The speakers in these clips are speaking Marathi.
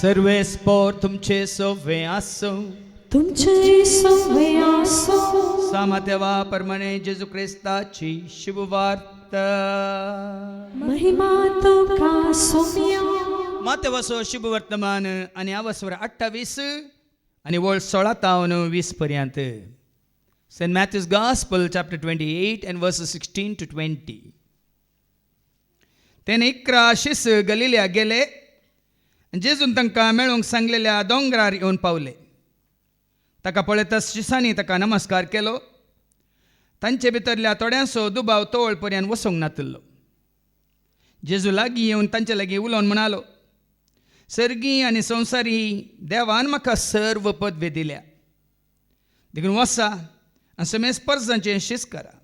सर्वे स्पोर तुमचे सोवे असो, तुमचे सवे असो. सामातेवा परमने जेजू ख्रिस्ताची शुभवार्ता. महिमा तुका सोम्या. मातेवासो शुभवर्तमान आणि आवस्वर 28 आणि वळ 16 तावन 20 पर्यंत. Saint Matthew's gospel chapter 28 and verses 16 to 20. तेने 11 शिस गलिल्या गेले. जेजून तांकां मेळूंक सांगलेल्या दोंगरार येवन पावले. ताका पळयतच शिसांनी ताका नमस्कार केलो. तांचे भितरल्या थोड्यांचो दुबाव तोळ पर्यंत वसूंक नातलो. जेजू लागीं येवन तांचे लागीं उलोवन म्हणालो, सर्गी आनी संवसारी देवान म्हाका सर्व पदवी दिल्या. देखून वसा आनी समेज परजांचें शिस करा.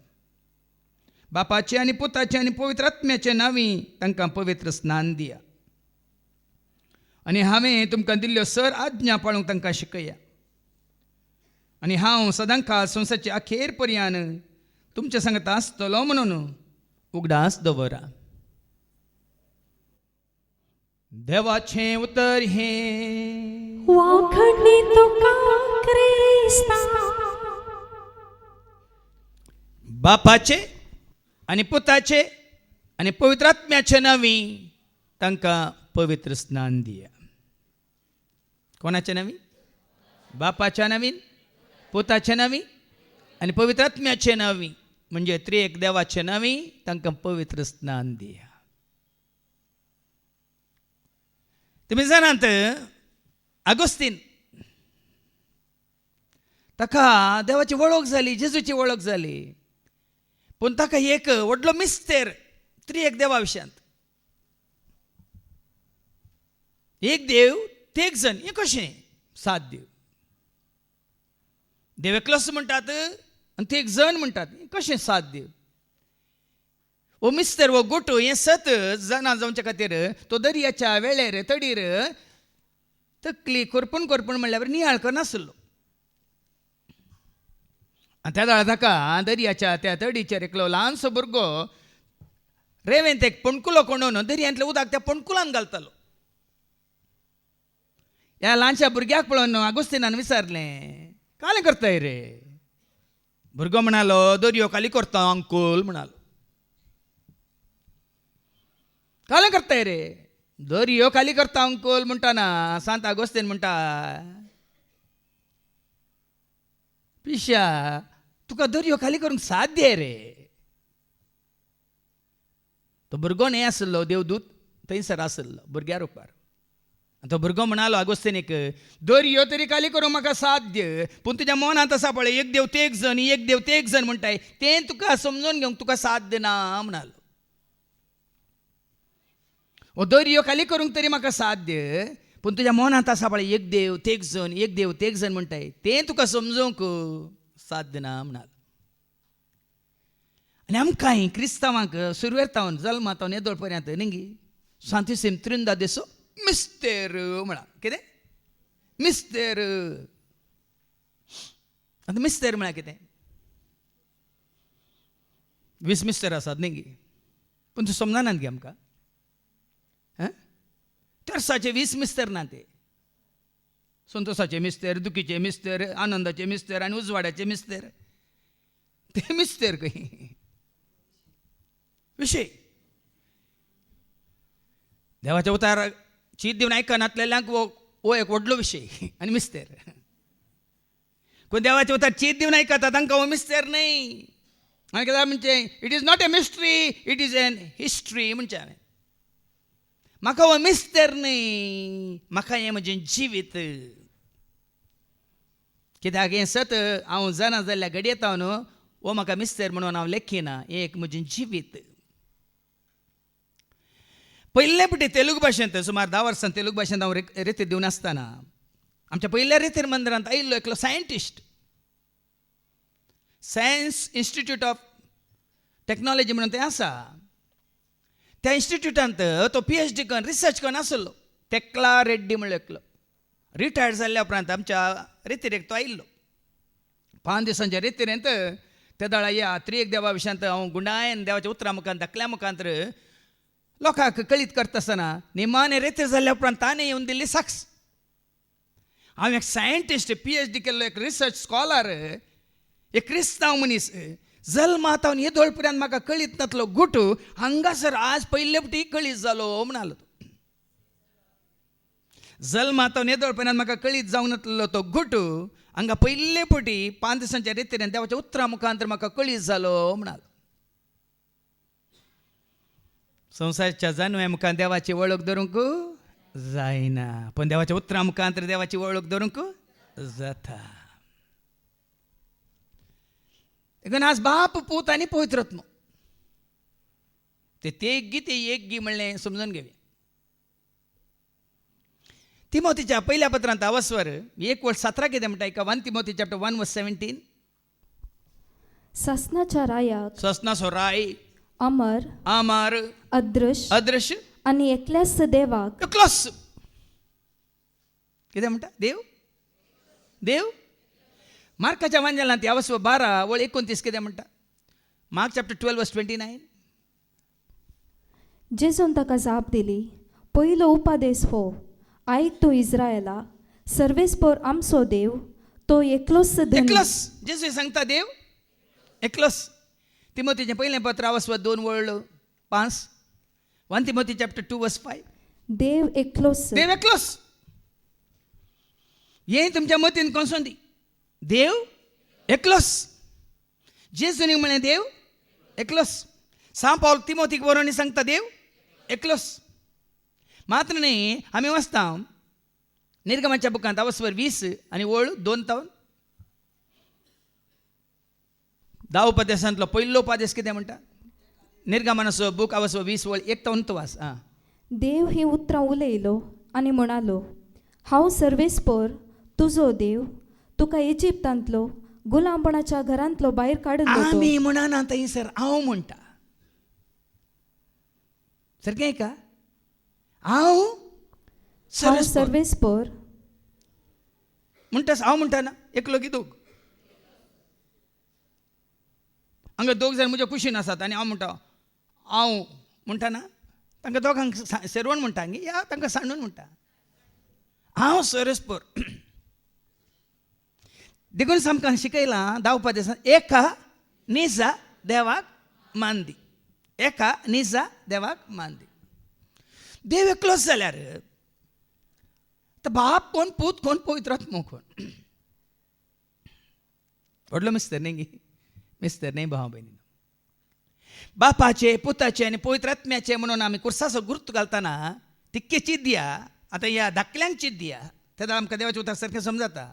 बापाचे आनी पुताचे आनी पवित्र आत्म्याचे नांवी तांकां पवित्र स्नान दिया. आनी हांवें तुमकां दिल्ल्यो सर आज्ञा पाळूंक तांकां शिकया. आनी हांव सदांकाळ संवसाराचे अखेर पर्यंत तुमचे सांगता आसतलो म्हणून उगडास दवरा. देवाचें उतर हे. वाखणी तुका क्रिस्ता. बापाचे आनी पुताचे आनी पवित्र आत्म्याचे नांवी तांकां पवित्र स्नान दिया. कोणाच्या नांवी? बापाच्या नांवीन, पुताच्या नांवी आनी पवित्र आत्म्याचे नांवी म्हणजे त्रिएक देवाचे नांवी तांकां पवित्र स्नान दिया. तुमी जाणात आगोस्तीन ताका देवाची वळख जाली, जेजूची वळख जाली. पूण ताका एक व्हडलो मिस्तेर त्रिएक देवा विशयांत. एक देव तेक जण, हें कशें? 7 देव. देव एकलोच म्हणटात आनी तेक जण म्हणटात, कशें 7 देव? वो मिस्तर वो गोटू हें 7 जाणां जावचे खातीर तो दर्याच्या वेळेर तडीर तकली करपून म्हणल्यार नियाळ करनासलो. आनी त्या वेळार ताका दर्याच्या त्या तडीचेर एकलो ल्हानसो भुरगो रेंवेंत एक पणकुलो कोंडून दर्यांतलें उदक त्या पणकुलान घालतालो. ह्या ल्हानशा भुरग्याक पळोवन आगोस्तिनान विचारलें, कालें करताय रे? भुरगो म्हणालो, दर्यो खाली करता अंकल म्हणालो. कालें करताय रे? दर्यो खाली करता अंकल म्हणटाना सांत आगोस्तीन म्हणटा, पिश्या तुका दर्यो खाली करूंक साध्य रे. तो भुरगो न्हय आसलो, देवदूत थंयसर आसलो भुरग्या रुपार. तो भुरगो म्हणालो आगोस्तीनीक, दर्यो तरी खाली करूंक म्हाका साध्य, पूण तुज्या मनांत आसा पळय एक देव तेक जण, एक देव तेक जण म्हणटाय तें तुका समजून घेवंक तुका साध्य ना म्हणालो. ओ दर्यो खाली करूंक तरी म्हाका साध्य, पूण तुज्या मनांत आसा पळय एक देव तेक जण, एक देव तेक जण म्हणटाय तें तुका समजूंक साध्य ना म्हणालो. आनी आमकांय क्रिस्तांवांक सुरवेर जल्मांत येदोळ पर्यंत न्ही सांतीसीम त्रिंदा देसो मिस्तेर म्हणा. कितें मिस्तेर? आतां मिस्तेर म्हळ्यार कितें? 20 मिस्तेर आसात न्ही, पूण तूं समजनात गे आमकां. तेर्साचे 20 मिस्तेर ना ते. संतोषाचे मिस्तेर, दुखीचे मिस्तेर, आनंदाचे मिस्तेर आनी उजवाड्याचे मिस्तेर. ते मिस्तेर खंय? विशय देवाच्या उतार चीत दिवन आयकनातलेल्यांक वो एक व्हडलो विशय आनी मिस्तेर. कोण देवाचे उतार चीत दिवन आयकता तांकां हो मिस्तेर न्हय. हांवें कितें म्हणचें, it is not a mystery, it is an history म्हणचें हांवें. म्हाका हो मिस्तेर न्हय, म्हाका हें म्हजें जिवीत. कित्याक हें सत हांव जाणा जाल्ल्या घडये येता न्हू, हो म्हाका मिस्तेर म्हणून हांव लेखिना, हें एक म्हजें जिवीत. पयले फावटी तेलुगू भाशेंत सुमार 10 वर्सां तेलुगू भाशेंत हांव रेती दिवन आसतना आमच्या पयल्या रेतीर मंदिरांत आयिल्लो एकलो scientist, science institute of technology म्हणून तें आसा, त्या इन्स्टिट्यूटांत तो PhD करून रिसर्च करून आसलो. टेक्ला रेड्डी म्हणलो एकलो. रिटायर्ड जाल्ल्या उपरांत आमच्या रेतीरेक तो आयिल्लो. 5 दिसांच्या रेतीरेंत त्या दळा या त्रिएक देवा विशयांत हांव गुंडायन देवाच्या उतरां मुखांत धाकल्या मुखांतर लोकांक कळीत करता आसतना निमाणे रेतीर जाल्ल्या उपरांत ताणें येवन दिल्ली साक्ष. हांव एक सायंटिस्ट PhD केल्लो एक रिसर्च स्कॉलर एक क्रिस्तांव मनीस जल्मातावन येदोळ पर्यंत म्हाका कळीत नासलो गुटू हांगासर आज पयले फावटी कळीत जालो म्हणालो तो. जल्मातावन येदोळ पर्यंत म्हाका कळीत जावं नासलो तो गुटू हांगा पयले फावटी 5 दिसांच्या रितीन देवाच्या उतरा मुखांतर म्हाका कळीत जालो म्हणालो. संवसाराच्या जानव्या मुखार देवाची वळख धरूंक जायना पण देवाच्या उतरा मुखांतर देवाची वळख धरूंक जाता. देखून आज बाप पूत आनी पवित्र आत्मो ते एक गी म्हणलें समजून घेवया. तिमोथीच्या पहिल्या पत्रांत अवस्वर 1:17 कितें म्हणटा एका 1 तिमोथी चॅप्टर 1:17 ससनाच्या रायाक ससनाचो राय अमर आमार अदृश्य आणि एकल्याच देवाक क्लोस कितें म्हणटा देव मार्काच्या वांजेलांत अवस्व 12:29 कितें म्हणटा मार्क चॅप्टर 12:29 जेजून ताका जाप दिली पयलो उपादेश हो आयक तूं इस्रायला सर्वेस्पर आमचो देव तो एकलोच धनी. एकलोस जेजू सांगता देव एकलोस. तिमोथीचें पयलें पत्र अवस्व 2:5 1 तिमोथी चॅप्टर 2:5 देव एकलोच देव एकलोस. हे तुमच्या मतीन कोसों दी देव एकलोस. जेजूनी म्हळें देव एकलोस. सांत पावल तिमोथीक बरोवन सांगता देव एकलोस. मात्र न्ही आमी वाचता निर्गमाच्या बुकांत अवस्वर 20 आनी 2 10 उपदेशांतलो पयलो उपदेश कितें म्हणटा निर्गमनाचो बूक अवस्वर 20:1 वाच. देव ही उतरां उलयलो आनी म्हणालो हांव सर्वेस्पर तुजो देव तुका इजिप्तांतलो गुलामपणाच्या घरांतलो भायर काडून आमी म्हणना थंयसर हांव म्हणटा सारकें का हांव सर्वेस्पर म्हणटास हांव म्हणटा ना एकलो की दोग हांगा दोग जाण म्हज्या कुशीन आसात आनी हांव म्हणटा हांव म्हणटा ना तांकां दोगांक सेरवण म्हणटा न्ही या तांकां सांडून म्हणटा हांव सर्वेस्पर. देखून सामकां शिकयलां 10 उपदेशांत एका निजा देवाक मान दी. एका निजा देवाक मान दी. देव एकलोच जाल्यार बाप कोण पूत कोण पवित्र आत्मो कोण व्हडलो मिस्तर न्ही भाव भयणी. बापाचे पुताचे आनी पवित्र आत्म्याचे म्हणून आमी कुर्साचो गुर्त घालतना तितके चीत दिया. आतां ह्या धाकल्यांक चीत दिया तेन्ना आमकां देवाचें उतर सारकें समजता.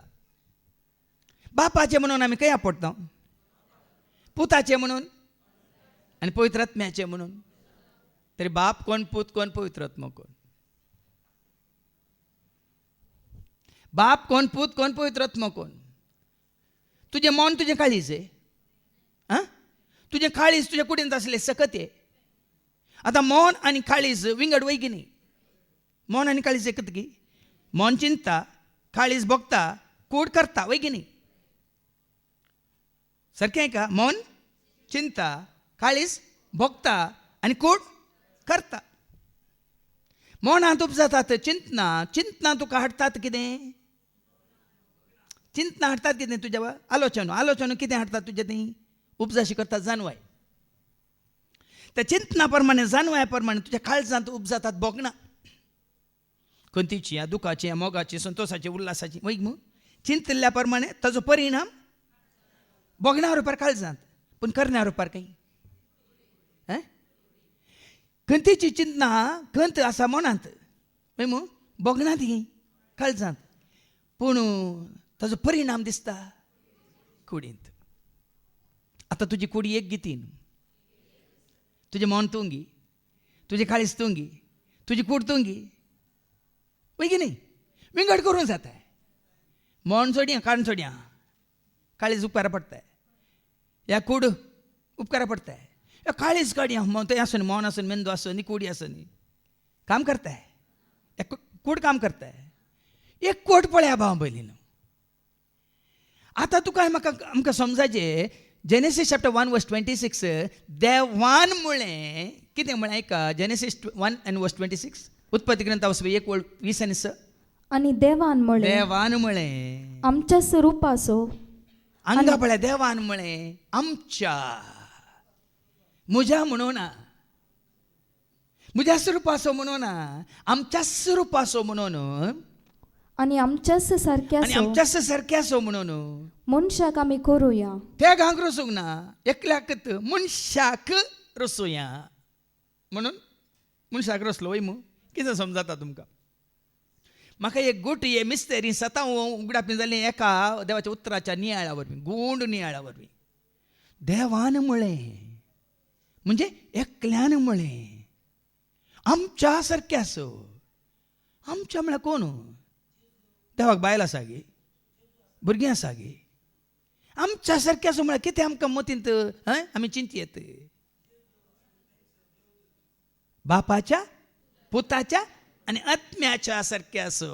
बापाचे म्हणून आमी खंय आपडटा पुताचे म्हणून आनी पवित्र आत्म्याचे म्हणून. तरी बाप कोण पूत कोण पवित्र आत्मो कोण. बाप कोण पूत कोण पवित्र आत्मो कोण. तुजें मन तुजें काळीज तुजें काळीज तुज्या कुडींत आसलें सकत ये. आतां मन आनी काळीज विंगड वयगी न्ही. मन आनी काळीज एकतगी. मन चिंतता काळीज भोगता कूड करता वयगी न्ही. सारकें का मन चिंता काळीज भोगता आनी कूड करता. मनांत उपजातात चिंतना तुका हाडटात कितें चिंतना हाडटात कितें तुज्या आलोचना कितें हाडटात तुजें ती उपजाशी करतात जानवाय. त्या चिंतना प्रमाणे जानवाया प्रमाणे तुज्या काळजांत उपजातात बोगणां खंतीची दुखाची मोगाची संतोषाची उल्हासाची वैग मू चिंतल्या प्रमाणे ताजो परिणाम बोगण्यावर उपार काळजांत पूण करण्यावर उपार खंय. खंतीची चिंतना खंत आसा मनांत वय मू बोगणांत ही काळजांत पूण ताजो परिणाम दिसता कुडींत. आतां तुजी कुडी एक गितीन तुजें मन तुंगी तुजें काळीज तुंगी तुजी कूड तुंगी वय की न्ही विंगड करूं जाता. मन सोडया काण सोडया काळीज उपकारा पडटा ह्या कूड उपकारा पडटा. काळीज काडया थंय आसूं न्ही मन आसूं मेंदू आसूं न्ही कुडी आसूं न्ही काम करता कूड काम करता. एक कोट पळया भाव भयलीन. आतां तुका म्हाका आमकां समजाचें जेनेसीस चॅप्टर 1:26 देवान म्हळें कितें म्हळें ऐका जेनेसीस 1:26 उत्पत्ती ग्रंथ 1:20 आनी 6 आणि देवान म्हळे देवान म्हळें आमच्या स्वरूपासो हांगा पळय देवान म्हळें आमच्या म्हज्या म्हणून ना म्हज्या स्वरुपासो म्हणून ना आमच्या स्वरुपासो म्हणून आणि आमच्याच आणि सारक्यासो आमच्याच सारक्यासो म्हणून मनशाक आमी करूया त्या गांक रसूंक ना एकल्याकच मनशाक रसूया म्हणून मनशाक रसलो वय मू कितें समजता तुमकां म्हाका एक गोट हे मिस्तेरी सतां उगडापी जालें एका देवाच्या उतराच्या नियाळा वरवीं गोंड नियाळा वरवीं देवान म्हळें म्हणजे एकल्यान म्हळें आमच्या सारक्यासो आमच्या म्हळ्यार कोण देवाक बायल आसा गे भुरगीं आसा गे आमच्या सारक्यासो म्हळ्यार कितें आमकां मतींत आमी चिंतयेत बापाच्या पुताच्या आनी आत्म्याच्या सारक्यासो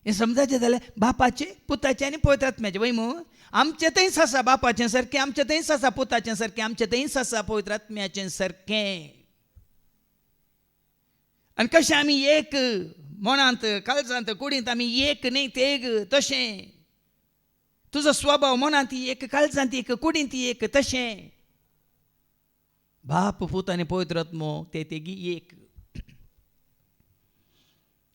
हें समजायचें जाल्यार बापाचे पुताचे आनी पवित्र आत्म्याचे वय मू आमचें थंयच आसा बापाचें सारकें आमचें थंयच आसा पुताचें सारकें आमचें थंयच आसा पवित्र आत्म्याचें सारकें आनी कशें आमी एक मनांत काळजांत कुडींत आमी एक न्ही तेग तशें तुजो स्वभाव मनांत एक काळजांत एक कुडींत एक तशें बाप पूत आनी पवित्र आत्मो ते तेगी एक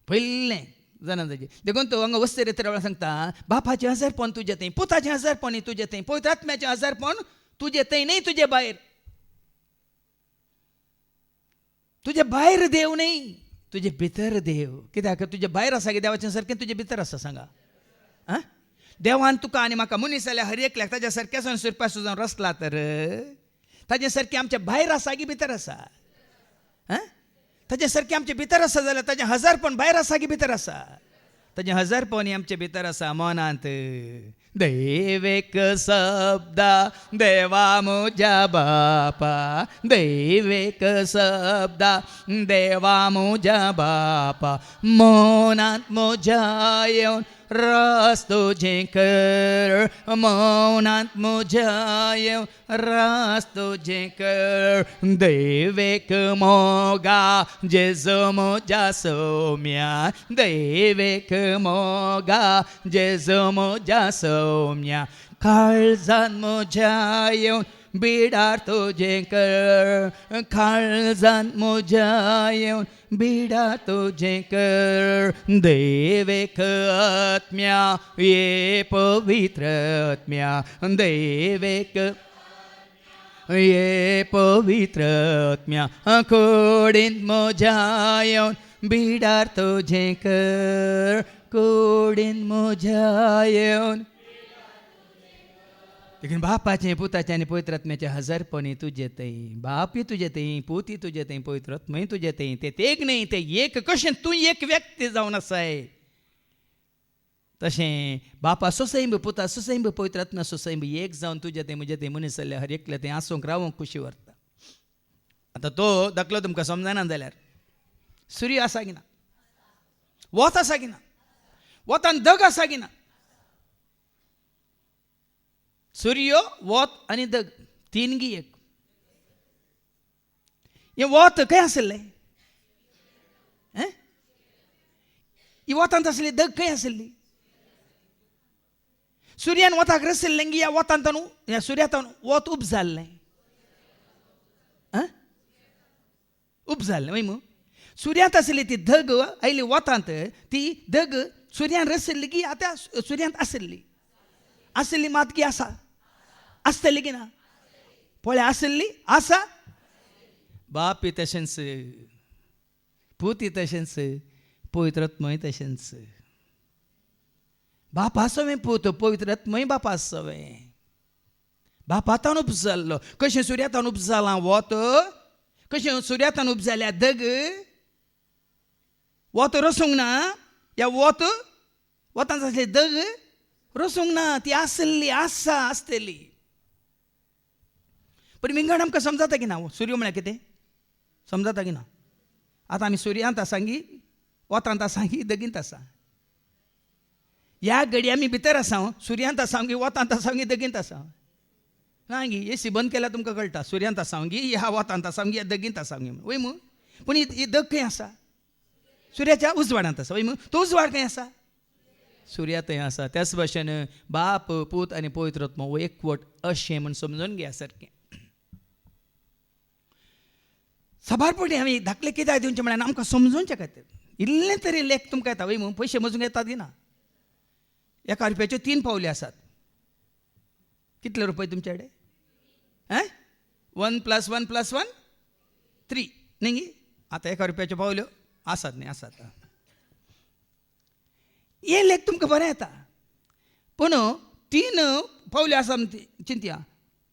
पयलें जाणा ताजें देखून तो हांगा वस्ते रेत्र सांगता बापाचें हजारपण तुजें थंय पुताचें हजारपण तुजें थंय पवित्र आत्म्याचें हजारपण तुजें थंय न्ही तुजे भायर तुजे भायर देव न्ही तुजे भितर देव कित्याक तुजे भायर आसा गे देवाचें सारकें तुजे भितर आसा सांगा आं देवान तुका आनी म्हाका मनीस जाल्यार हर एकल्याक ताच्या सारक्यासून सुरपासून जावन रचला तर ताजे सारकें आमच्या भायर आसा की भितर आसा आं ताजे सारकें आमचे भितर आसा जाल्यार ताजें हजारपण भायर आसा की भितर आसा ताजें हजारपण आमचे भितर आसा मनांत दैवेक शब्दा देवा म्हज्या बापा दैवेक शब्दा देवा म्हज्या बापा मनांत म्हज्या येवन रस तुजें कर मौनांत म्हज्या येवन रस तुजें कर दैवेक मोगा जेजो म्हज्या सौम्या दैवेक मोगा जेजो म्हज्या सौम्या काळजान म्हज्या येवन बिडार तुजें कर काळजान म्हज्या येवन बिडार तुजें कर दैवेक आत्म्या ये पवित्र आत्म्या दैवेक ये पवित्र आत्म्या कुडींत म्हज्या येवन बिडार तुजें कर कुडींत म्हज्या येवन देखीन बापाचें पुताचें आनी पवित्र आत्म्याचें हजारपणी तुजें थंय बापूय तुजें थंय पुती तुजें थंय पवित्र आत्मय तुजें थंय ते एक न्ही ते एक कशें तूं एक व्यक्ती जावन आसाय तशें बापा सोसैंब पुता सोसैंब पवित्र आत्म्या सोसैंब एक जावन तुजें थंय म्हजें थंय मनीस जाल्यार हर एकलें थंय आसूंक रावूंक खुशी व्हरता आतां तो दाखलो तुमकां समजना जाल्यार सूर्य आसा की ना वत आसा की ना वतान दग आसा की ना सूर्य वत आनी दग तीनगी एक हें वत खंय आसलें ही वतांत आसली दग खंय आसली सूर्यान वताक रचयल्लें गी ह्या वतांत ह्या सूर्यातान वत उब जाल्लें उब जाल्लें वय मू सूर्यांत आसली ती धग आयली वतांत ती धग सूर्यान रचयल्ली की आतां सूर्यांत आसली मात की आसा आसतली की ना पळय आसली आसा बापय तशेंच पुती तशेंच पवित्र आत्मय तशेंच बाप आसोवें पूत पवित्र आत्मय बाप आसोवें बापातान उब जाल्लो कशें सूर्यातान उब जालां वत कशें सूर्यातान उब जाल्या दग वत रसूंक ना ह्या वतांत आसली दग रसूंक ना ती आसली आसा आसतली पण विंगड आमकां समजता की ना सूर्य म्हळ्यार कितें समजता की ना आतां आमी सूर्यांत आसा की वतांत आसा की दगींत आसा ह्या घडी आमी भितर आसा सूर्यांत आसा की वतांत आसा की दगींत आसा ना गी एसी बंद केल्यार तुमकां कळटा सूर्यांत आसा की ह्या वतांत आसा की ह्या दगींत आसा वय मू पूण ही दग खंय आसा सूर्याच्या उजवाडांत आसा वय मग तो उजवाड खंय आसा सूर्या थंय आसा त्याच भाशेन बाप पूत आनी पवित्र आत्मा हो एकवट अशें म्हूण समजून घेया सारकें सबारपणी आमी धाकले कित्याक दिवचें म्हळ्यार आमकां समजोवचे खातीर इल्लें तरी लेख तुमकां येता वय मग पयशे मोजूंक येता दिना एका रुपयाच्यो 3 पावली आसात कितले रुपये तुमचे कडेन 1 + 1 + 1 3 न्ही आतां एका रुपयाच्यो पावल्यो आसात न्ही आसात हे लेख तुमकां बरें येता पूण 3 पावल्यो आसा चिंतया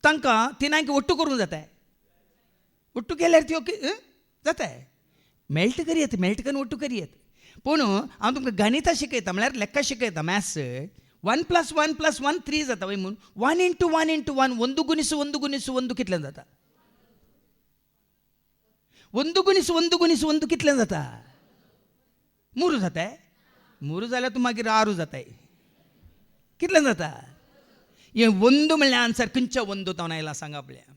तांकां तिनांक ಒಟ್ಟು करूंक जाताय ಒಟ್ಟು केल्यार त्यो जाताय मेळटा करियत मेळटा करून ಒಟ್ಟು करियत पूण हांव तुमकां गणितां शिकयता म्हळ्यार लेक्का शिकयता मॅथ्स 1 + 1 + 1 3 जाता वय म्हूण 1 × 1 × 1 1 गुणिस 1 गुणिस 1 कितल्यान जाता 1 गुणिस 1 गुणिस 1 कितल्यान जाता 3 जाताय 3 जाल्यार तूं मागीर 6 जाताय कितल्यान जाता हे 1 म्हणल्यार आन्सर खंयच्या 1 तावन आयला सांगा आपल्या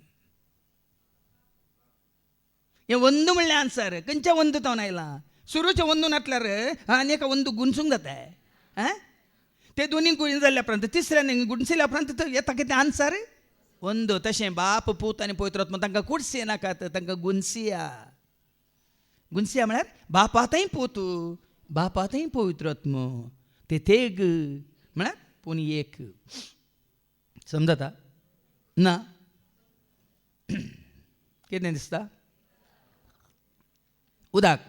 हे 1 म्हणल्यार आन्सर खंयच्या 1 तावन आयला सुरूच्या 1 नातल्यार आनी एका 1 गुणसूंक जाताय ते दोनी गुण जाल्ल्या उपरांत तिसऱ्यान गुणसिल्या उपरांत येता कितें आन्सर 1 तशें बाप पूत आनी पवित्र आत्मा तांकां कुडसे नाकात तांकां गुणसिया गुणसिया म्हळ्यार बापातय पूत बापातय पवित्र आत्मा ते तेग म्हळ्यार पूण एक समजता ना कितें दिसता उदक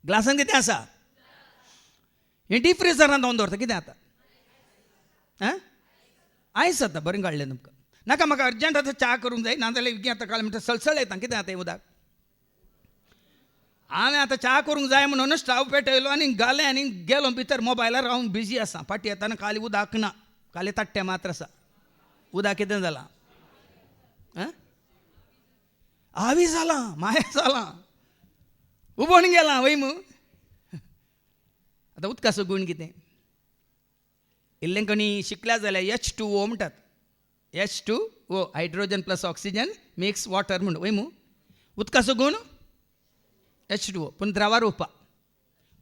ग्लासान कितें आसा हें डीप फ्रिजरान लावन दवरता कितें जाता आयस जाता बरें काडलें तुमकां नाका म्हाका अर्जंट आतां च्या करूंक जाय नाजाल्यार विकी आतां काल म्हणटा सळसळ येता कितें जाता हें उदक हांवें आतां च्या करूंक जाय म्हणून स्टव पेटयलो आनी घालें आनी गेलो भितर मोबायलार हांव बिजी आसा फाटीं येताना खाली उदक ना खाली ताट्टे मात्र आसा उदक कितें जालां आवी जालां माया जालां उबोण गेलां वय मू आतां उदकाचो गूण कितें इल्लें कोणी शिकल्या जाल्यार H2O म्हणटात H2O hydrogen plus oxygen mix water म्हणून वय मू उदकाचो गूण H2O पूण द्रवा रुपा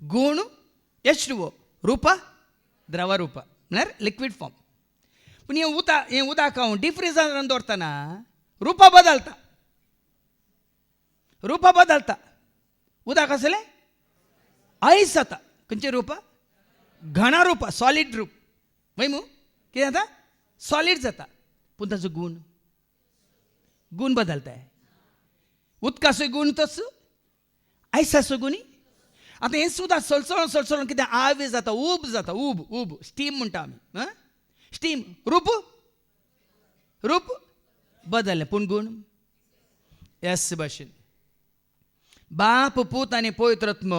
गूण H2O रुपा द्रवा रुपा म्हळ्यार लिक्वीड फॉर्म पूण हें उदक हांव डीप फ्रिजरान दवरतना रुपा बदलता उदक आसलें आयस जाता खंयचें रुपा घना रुपा सॉलीड रूप वय मू कितें जाता सॉलीड जाता पूण ताचो गूण बदलताय उदकाचो गूण तस आयसाचो गुणी आतां हें सुद्दां सळसळून कितें आवी जाता उब स्टीम म्हणटा आमी स्टीम रूप बदललें पूण गूण ह्याच भाशेन बाप पूत आनी पवित्र आत्मा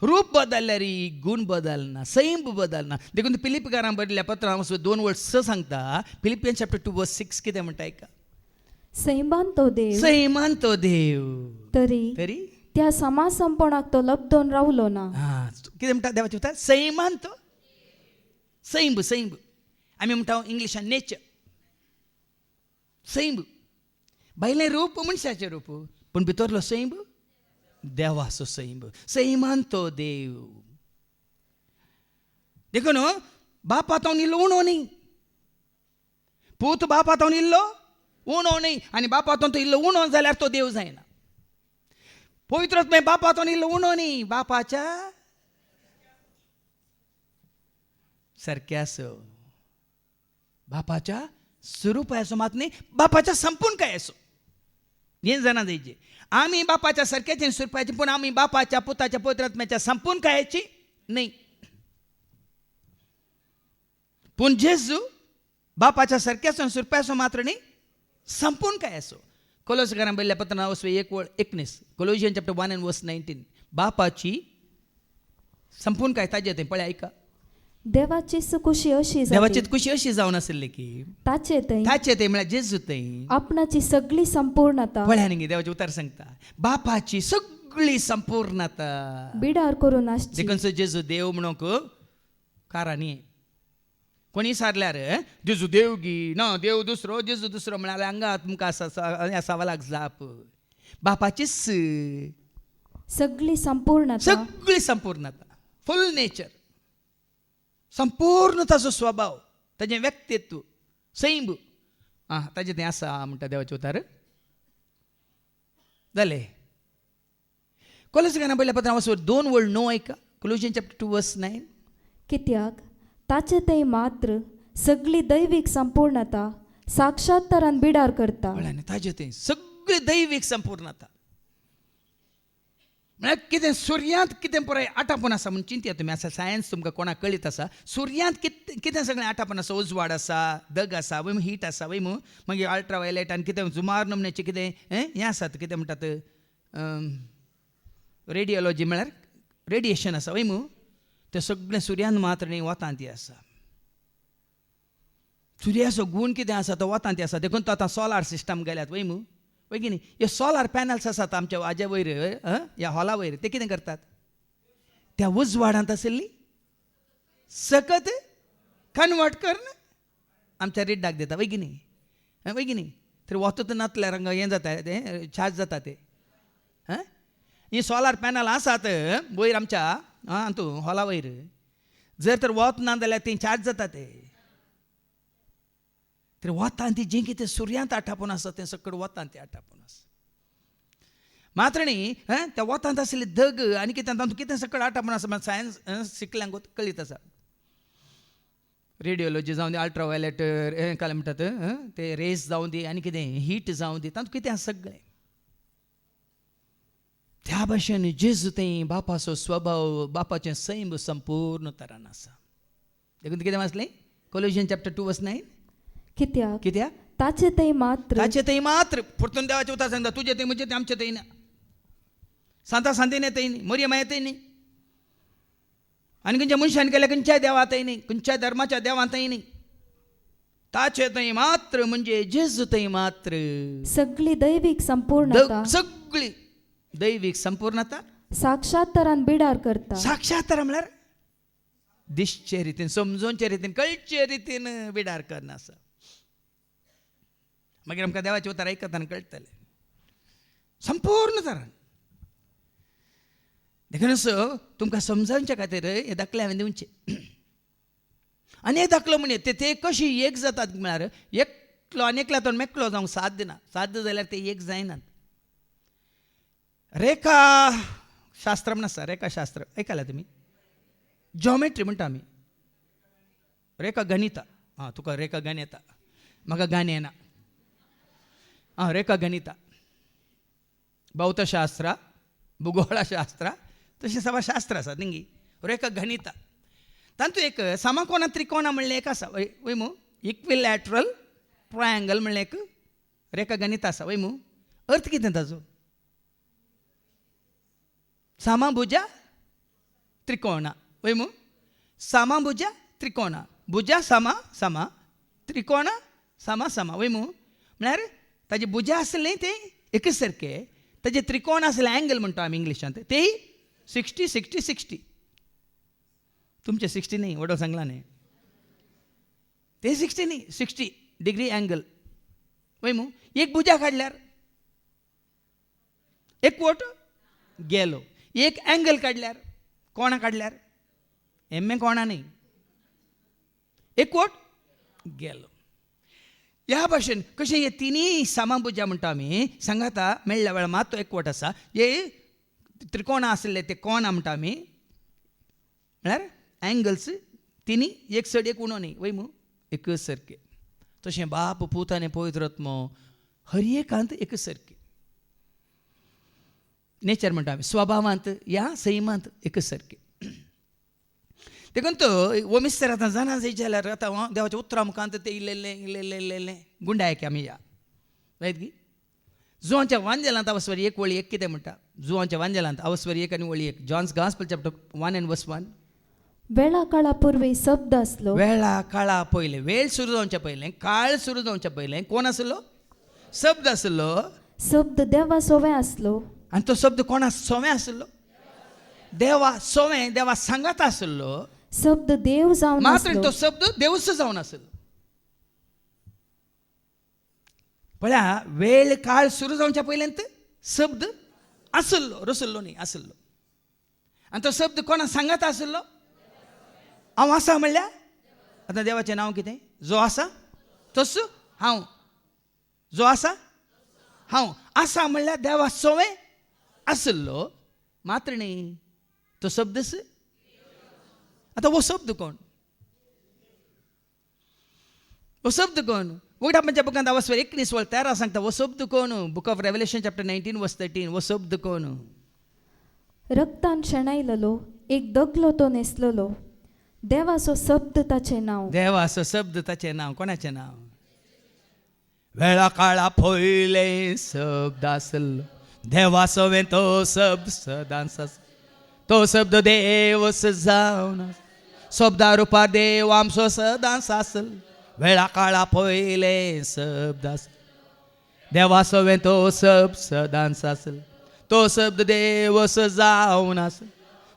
रूप बदलल्यार गूण बदलना सैम बदलना देखून फिलिपकारांक बरयल्ल्या पत्रांत हांव 2 वर्स 6 सांगता फिलिपियन्स चॅप्टर 2 वर्स 6 कितें म्हणटा आयका सैमान तो देव तरी त्या समाज संपवणाक तो लब्धोन रावलो ना कितें म्हणटा देवाचें उतर सैमान तो सैंब आमी म्हणटा इंग्लिशान नेचर सैंब भायलें रूप मनशाचें रूप पूण भितरलो सैंब देवाचो सैमान तो देव देखून बापातावन इल्लो उणो न्ही पूत बापातावन इल्लो उणो न्ही आनी बापातावन तो इल्लो उणो जाल्यार तो देव जायना पवित्र आत्मा बापातावन इल्लो उणो न्ही बापाच्या सारकें आसो बापाच्या स्वरुपा असो मात न्ही बापाच्या संपूर्ण काय असो हें जाणा जायचें आमी बापाच्या सारक्याची स्वरुपाची पूण आमी बापाच्या पुताच्या पवित्र आत्म्याच्या संपूर्ण कायाची न्ही पूण जेजू बापाच्या सारक्याचो स्वरुपाचो मात्र न्ही संपूर्ण काय असो कोलोसकारांक बरयल्ल्या पत्रांत 1:19 कोलोसियन चॅप्टर 1 and verse 19 बापाची संपूर्ण काय ताजें तें पळय आयका देवाची खुशी अशी जावन आसली की ताचे ते म्हळ्यार जेजू थंय आपणाची सगळी संपूर्णता पळय न्ही देवाचें उतर सांगता बापाची सगळी संपूर्णता बिडार करून आसची देखून जेजू देव म्हणूंक कारा न्ही कोणी सारल्यार जेजू देवगी ना देव दुसरो जेजू दुसरो म्हळ्यार हांगा तुमकां सवालाक जाप बापाचीच सगळी संपूर्णता सगळी संपूर्णता, फुल नेचर, संपूर्ण ताचो स्वभाव, ताजें व्यक्तित्व, सैम ताजें तें आसा म्हणटा देवाचें उतार. जालें. कोलोसिकांना पयल्या पत्रांत वचून 2 वर्ड नो ऐका. Colossians chapter 2 verse 9. कित्याक ताचे ते मात्र सगळी दैविक संपूर्णता साक्षात्कारान बिडार करता. म्हळ्यार ताजें तें सगळी दैवीक संपूर्णता. म्हळ्यार कितें सुर्यांत कितें पुराय आटापून आसा म्हणून चिंतया तुमी. आसा सायन्स तुमकां कोणाक कळीत आसा. सुर्यांत कितें सगळें आटापून आसा. उजवाड आसा, दग आसा, वयम हीट आसा, वयम मागीर अल्ट्रावायलेट आनी कितें जुमार नमण्याचें कितें हें आसात, कितें म्हणटात रेडियोलॉजी म्हळ्यार रेडिएशन आसा वयम. तें सगळें सुर्यान मात्र न्ही वतांती आसा. सुर्याचो गूण कितें आसा तो वतांती आसा. देखून तो आतां सोलार सिस्टम गेल्यात वयम. वय की न्ही. हे सोलार पॅनल्स आसात आमच्या हाजे वयर ह्या हॉला वयर. ते कितें करतात. त्या उजवाडांत आशिल्ली सकत कन्वर्ट करून आमच्या रिड्डाक दिता. वय की न्ही. वय की न्ही. थंय वतूच नातल्यार हें जाता तें चार्ज जाता तें. ही सोलार पॅनल आसात वयर आमच्या हातूं हॉला वयर. जर तर वत ना जाल्यार ती चार्ज जाता ते. तर वतां ती जें कितें सुर्यांत आटापून आसा तें सकट वतां ती आटापून आसा. मात्र न्ही त्या वतांत आशिल्ली दग आनी कितें तातूंत कितें सकट आटापून आसा सायन्स शिकल्यांक कळीत आसा. रेडियोलॉजी जावं दी, अल्ट्रावायलेट हें काय म्हणटात ते रेस जावं दी, आनी कितें हीट जावं दी, तातूंत कितें आसा सगळें. त्या भाशेन जेजू तें बापाचो स्वभाव, बापाचें सैम संपूर्ण तरान आसा. देखून कितें वाचलें. Colossians chapter 2 verse 9. कित्याक ताचे ते मात्र परतून देवाचें उतर सांगता. तुजें तें म्हजें तें आमचें तें ना. सांता सांतेन येतय न्ही, मरियमा येतय न्ही, आनी खंयच्या मनशान केल्या खंयच्याय देवांतय न्ही, खंयच्याय धर्माच्या देवांतय न्ही. ताचे थंय मात्र म्हणजे जेजू थंय मात्र सगळी दैविक संपूर्णता सगळी दैविक संपूर्णता साक्षात्कारान बिडार करता. साक्षात्कार म्हळ्यार दिसचे रितीन, समजोवचे रितीन, कळचे रितीन बिडार करना आसा. मागीर आमकां देवाचें उतर आयकतना कळटलें संपूर्ण तरान. देखून तुमकां समजावचे खातीर हे दाखले हांवें दिवचे. आनी एक दाखलो म्हणजे ते कशी एक जातात म्हळ्यार एकलो आनी एकल्यातून मेकळो जावंक साध्य ना. साध्य जाल्यार ते एक जायनात. रेखा शास्त्र म्हण आसा. रेखा शास्त्र आयकलां तुमी. जॉमेट्री म्हणटा आमी. रेखा गणिता. तुका रेखा गण येता, म्हाका गण येना. रेखा गणिता, भौतशास्त्र, भूगोळशास्त्र, तशें सगळें शास्त्र आसा थिंगी. रेखा गणिता तातूंत एक समकोण त्रिकोण म्हणलें एक आसा वय मू. इक्विलॅटरल ट्रायंगल म्हणलें एक रेखा गणिता आसा वय मू. अर्थ कितें ताजो. समभुजा त्रिकोण वय मू. समभुजा त्रिकोण, भुजा समा समा, त्रिकोण समा समा वय मू. म्हळ्यार ताजे भुजा आसले ते एकच सारके, ताजे त्रिकोण आसले एंगल म्हणटा आमी इंग्लिशांत, तेय 60 60 60. तुमचे 60 न्ही, वडो सांगला न्ही. ते 60 न्ही, 60 डिग्री एंगल वय मू. एक भुजा काडल्यार एक वोट गेलो. एक एंगल काडल्यार कोणा काडल्यार एम कोणा न्ही, एक वोट गेलो. ह्या भाशेन कशें हे तिनी समभुजा म्हणटा आमी सांगाता मेळ्ळ्या वेळार मात तो एक वोट आसा. हे त्रिकोणा आसले ते कोणा म्हणटा आमी, म्हळ्यार एंगल्स तिनी एक सड एक उणो न्ही वय मू, एकच सारके. तशें बाप पूत आनी पवित्र आत्मो हर एकांत एकच सारके. नेचर म्हणटा आमी स्वभावांत या सैमांत एकच सारके. देखून तो वमिस्तर आतां जाणा जायत जाल्यार आतां देवाच्या उतरां मुखांत ते इल्लें गुंडायक आमी या रायत गी. जुवांच्या वांजेलांत अवस्वरी एक वळी एक कितें म्हणटा. जुवांच्या वांजेलांत अवस्वरी एक आनी वळी एक. John's gospel chapter 1 and verse 1. वेळा काळा पूर्वी शब्द आसलो. वेळा काळा पयलें, वेळ सुरू जावच्या पयलें, काळ सुरू जावच्या पयलें कोण आसलो. शब्द आसलो. शब्द देवा सोवे आसलो. आनी तो शब्द कोणा सोवें आसलो. देवा सोवें, देवा सांगात आसलो. शब्द देव जावन मात्र आसलो. तो शब्द देवच जावन आसलो. पळया वेळ काळ सुरू जावच्या पयलेंत शब्द आसलो रसल्लो न्ही आसलो. आनी तो शब्द कोणा सांगात आसलो. हांव आसा म्हणल्यार आतां देवाचें नांव कितें. जो आसा तस हांव. जो आसा हांव. आसा म्हणल्यार देवा सोवें आसलो मात्र न्ही. तो शब्दच. आतां वो शब्द कोण. वो शब्द कोण. उगडापाच्या बुकांत 19:13 सांगता वो शब्द कोण. Book of Revelation chapter 19:13. वो शब्द कोण. रक्तान शेणायलेलो एक दगलो तो न्हेसलेलो. देवाचो शब्द ताचें नांव. देवाचो शब्द ताचें नांव. कोणाचें नांव. वेळा काळा पयले शब्द आसलो. देवा सोवें तो शब्द सदांच आसलो. तो शब्द देवच जावन शब्दा रुपार देव आमचो सदांच आसलो. वेळा काळा पयले शब्द आसलो. देवा सोवें तो शब्द सदांच आसलो. तो शब्द देवच जावन आसलो.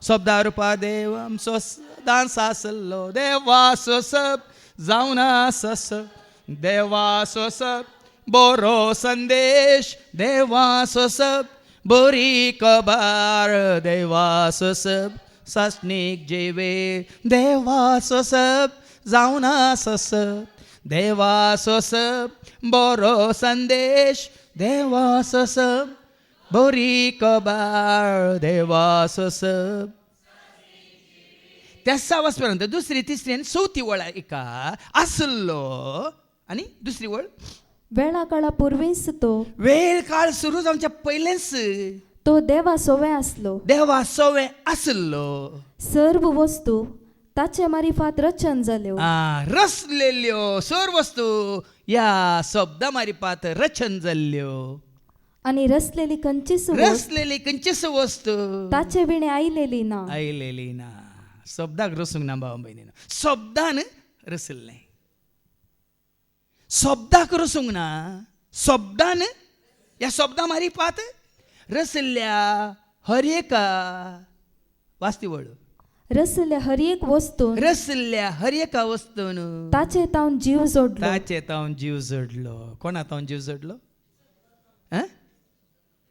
शब्दा रुपार देव आमचो सदांच आसलो. देवाचो शब्द जावन आसलो. देवाचो शब्द बरो संदेश. देवाचो शब्द बरी खबर. देवाचो शब्द सासणीक जिवे. देवाचो शब्द जावन आसलो. देवाचो शब्द बरो संदेश. देवाचो शब्द बरी खबर. देवाचो शब्द. त्या 6 वर्सापर्यंत दुसरी तिसरी आनी चवथी वळ एका आसलो. आनी दुसरी वळ वेळा काळा पुर्वीच तो. वेळ काळ सुरू जावच्या पयलेच तो देवा सोवें आसलो. देवा सोवें आसलो. सर्व वस्तू ताचे मारिफात रचन जाल्यो. रचलेल्यो सर्व वस्तू ह्या शब्दा मारिफात रचन जाल्ल्यो. आनी रचलेली खंयचीच वस्त रचलेली खंयचीच वस्तू ताचे विणे आयलेली ना. आयलेली ना. शब्दाक रसूंक ना भाव भयणीनो. शब्दान रचल्लें. शब्दाक रसूंक ना. शब्दान ह्या शब्दा मारिफात रचल्ल्या हर एका वाचती वळ. रचल्या हर एक वस्तून रचल्ल्या हर एका वस्तून ताचे तावन जीव जोडलो. ताचे तावन जीव जोडलो. कोणा तावन जीव जोडलो.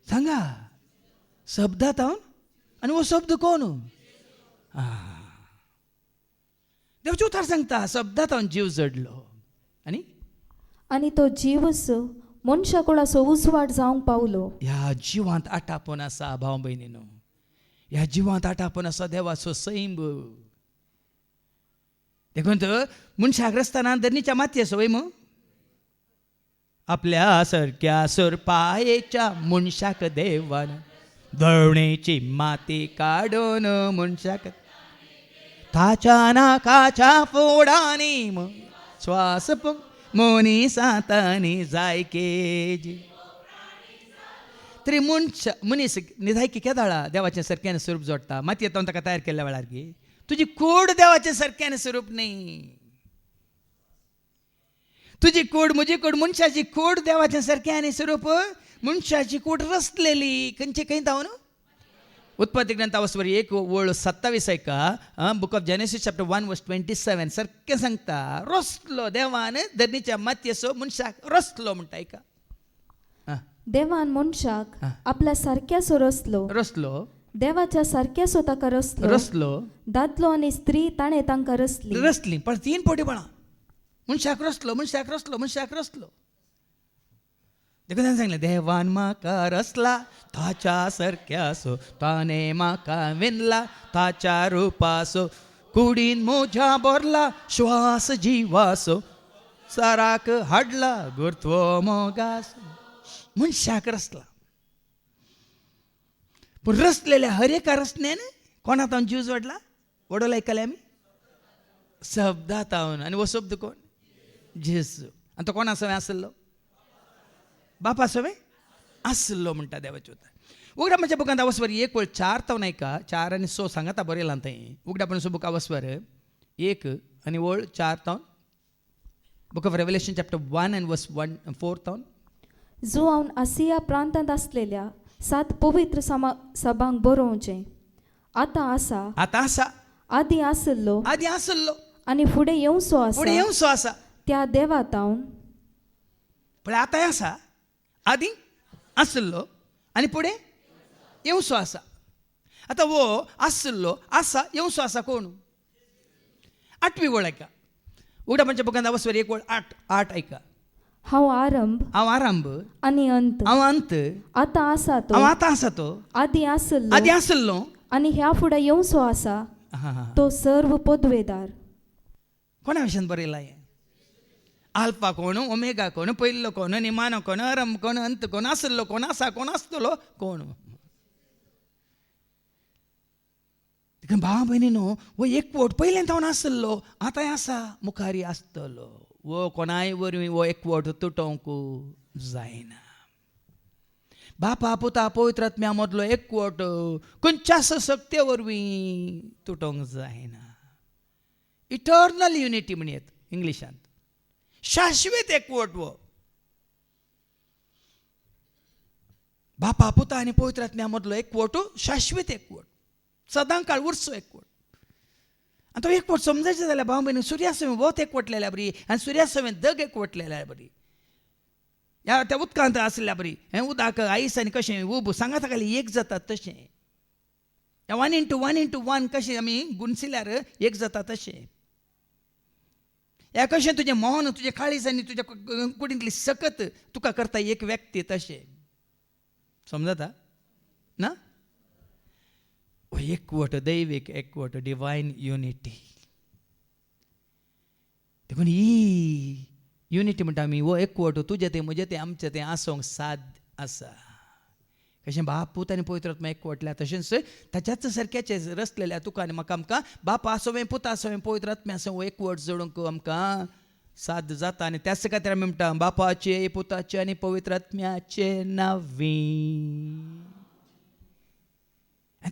सांगा. शब्दा तावन. आनी वो शब्द कोण. देवचे उतार सांगता शब्दा तावन जीव जोडलो. आनी आनी तो जीवच मनशा कुळाचो उजवाड जावंक पावलो. ह्या जिवांत आटापण आसा भाव भयणीनो. ह्या जिवांत आटापण आसा देवाचो सैम. देखून मनशाक रस्ताना धरणीच्या मातयेचो वय मग आपल्या सारक्या सुरपायेच्या मनशाक देवान दळणेची माती काडून मनशाक ताच्या नाकाच्या फोडांनी श्वास मोनी सातानी जाय केजी. तरी मनीस निधायकी केदाळा देवाचें सारक्यान स्वरूप जोडटा. माती येता ताका तयार केल्ल्या वेळार गे तुजी कूड देवाचें सारक्यान स्वरूप न्ही. तुजी कूड म्हजी कूड मनशाची कूड देवाचें सारक्यान स्वरूप. मनशाची कूड रचलेली खंयची खंय जावन. उत्पत्ती ग्रंथा 1:27 ऐका. बुक ऑफ जेनेसिस चॅप्टर 1:27 सारकें सांगता. रचलो देवान धरणीच्या मातयेचो मनशाक रचलो म्हणटा. ऐका. देवान मनशाक आपल्या सारक्याचो रचलो. रचलो. देवाच्या सारक्याचो ताका रचलो. रचलो. दादलो आनी स्त्री ताणें तांकां रचली. रचली पण 3 फावटी म्हणा. मनशाक रचलो. मनशाक रचलो. मनशाक रचलो. देखून सांगलें देवान म्हाका रचला ताच्या सारक्याचो. ताणें म्हाका विणला ताच्या रुपाचो. कुडीन म्हज्या भरला श्वास जिवाचो. साराक हाडला गुरत्व मोगाचो. मनशाक रचला. पूण रचलेल्या हर एका रचण्यान कोणा तावन जीव जोडला. वडोल आयकले आमी. शब्दा तावन. आनी वो शब्द कोण. जेजू. आनी तो कोणा सवय आसलो. बापा सवय आसलो म्हणटा देवाचे उतर. उगडापाच्या बुकांत 1:4 तावन ऐका. 4 आनी 6 सांगाता बरयलां थंय. उगडापाच्या बुका 1:4 तावन. बुक ऑफ रेव्हलेशन चॅप्टर 1:4 तावन. जो हांव आसिया प्रांतांत आसलेल्या 7 पवित्र सभांक बरोवचें. आतां आसा. आतां आसा. आदी आसलो. आदी आसलो. आनी फुडें येवचो आसा. फुडें येवचो आसा. त्या देवा तावन. पण आतां आसा. आदी आसलो. आनी फुडें येवसो आसा. आतां वो आसलो आसा येवसो आसा कोण? 8वी वळ ऐका. उगडापाच्या बुकांत वचवर 1 वळ 8 ऐका. हांव आरंभ हांव आरंभ, आनी अंत, हांव अंत, आतां आसा तो, हांव आतां आसा तो, आदी आसलो आदी आसलो आनी ह्या फुडें येवसो आसा, तो सर्व पदवेदार. कोणा विशयान बरयलां हें? आल्फा कोण, ओमेगा कोण, पयलो कोण, निमानो कोण, आरंभ कोण, अंत कोण, आसलो कोण, आसा कोण, आसतलो कोण? देखून भावा भयणीनो, वो एकवट पयलें जावन आसलो, आतांय आसा, मुखारी आसतलो. वो कोणाय वरवीं वो एकवट तुटोवंक जायना. बापा पुता पवित्र आत्म्या मदलो एकवट खंयच्याच सक्ते वरवीं तुटोवंक जायना. इटर्नल युनिटी म्हणयत इंग्लिशांत. शाश्वत एकवट वो. बापा पुता आनी पवित्र आत्म्या मदलो एकवट शाश्वत एकवट, सदां काळ उरचो एकवट. आनी तो एकवट समजायचो जाल्यार भाव भयणी, सुर्यासमय वत एकवटलेल्या बरी आनी सुर्यासमय दग एकवटलेल्या बरी. ह्या त्या उदकांत आसल्या बरी. हें उदक आयस आनी कशें उब सांगात खाली एक जातात तशें. 1:1:1 कशें आमी गुणसिल्यार एक जाता तशें. ह्या कशें तुजें मोहन, तुजें काळीज आनी तुज्या कुडींतली सकत तुका करता एक व्यक्ती तशें. समजता ना? एकवट, दैवीक एकवट, डिवायन युनिटी. देखून ही युनिटी म्हणटा आमी, वो एकवट तुजें तें म्हजें तें आमचें तें आसूंक साध्य आसा. कशें बाप पूत आनी पवित्र आत्मा एकवटल्या तशेंच ताच्याच सारक्याचे रचलेल्या तुका आनी म्हाका आमकां बाप आसोवें पुता आसोवें पवित्र आत्म्या आसोवें एकवट जोडूंक आमकां साध्य जाता. आनी त्याच खातीर आमी म्हणटा बापाचे, पुताचे आनी पवित्र आत्म्याचे नांवी.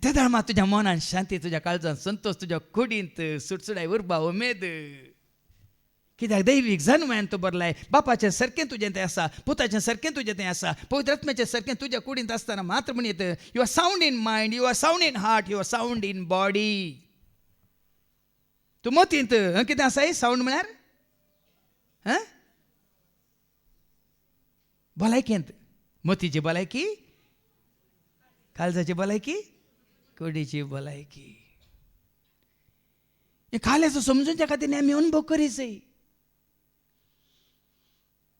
त्या धर्मात तुज्या मनान शांती, तुज्या काळजांत संतोष, तुज्या कुडींत सुटसुडाय, उर्बा, उमेद. कित्याक दैवीक जन्मायन तूं बरलाय. बापाचें सारकें तुजें तें आसा, पुताचें सारकें तुजें तें आसा, पवित्र आत्म्याचें सारकें तुज्या कुडींत आसतना मात्र म्हणीत you are sound in mind, you are sound in heart, you are sound in body. तूं मतींत कितें आसाय? सावंड म्हळ्यार भलायकेंत. मतीची भलायकी, काळजाची भलायकी, कुडीची भलायकी. हे खाल्याचो समजूच्या खातीर आमी अनुभव करीत जाय.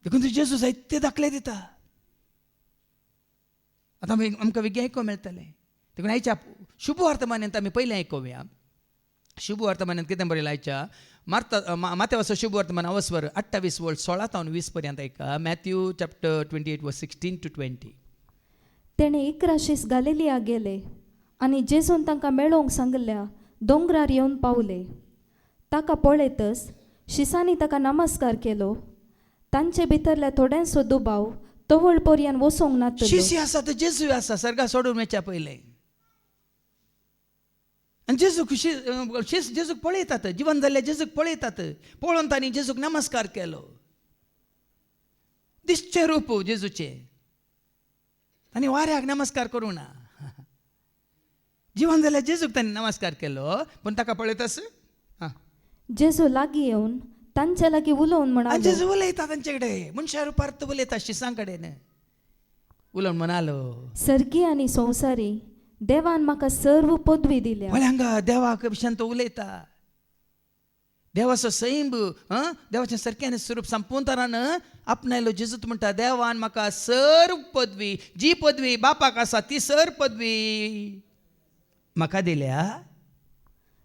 देखून तूं जेजू जायते दाखले दिता. आतां आमकां विज्ञान आयकोवंक मेळटलें. देखून आयच्या शुभ वर्तमानांत आमी पयलें आयकोवया. शुभ वर्तमानांत कितें बरयलां आयच्या माथेवाचो शुभ वर्तमान अवस्वर 28 वळ 16 ते 20 पर्यंत ऐका. मॅथ्यू चॅप्टर 28 वर्स 16 to 20. तेणे इकराशीस गालिलिया गेले आनी जेजून तांकां मेळोवंक सांगल्या दोंगरार येवन पावले. ताका पळयतच शिसांनी ताका नमस्कार केलो. तांचे भितरल्या थोड्यांचो दुबाव तवळ पर्यंत वचोंक नातलो. शिशी आसा तो जेजू आसा सर्गा सोडून वचच्या पयलें. आनी जेजूक पळयतात, जिवन जाल्ल्या जेजूक पळयतात. पळोवन तांणी जेजूक नमस्कार केलो. दिसचें रूप जेजूचें. तांणी वाऱ्याक नमस्कार करूं ना. जिवन जाल्यार जेजूक तांणी नमस्कार केलो. पूण ताका पळयतस जेजू लागीं येवन तांचे लागीं उलोवन म्हणालो. जेजू उलयता तांचे कडेन, मनशा रुपार उलयता शिसां कडेन. उलोवन म्हणालो, सर्गी आनी संवसारी देवान म्हाका सर्व पदवी दिल्या. म्हळ्यार हांगा देवाक विशयान तो उलयता. देवाचो सैम, देवाचें सारकें स्वरूप संपूर्ण तरान आपणायलो. जेजूत म्हणटा देवान म्हाका सर्व पदवी, जी पदवी बापाक आसा ती सर्व पदवी म्हाका दिल्या.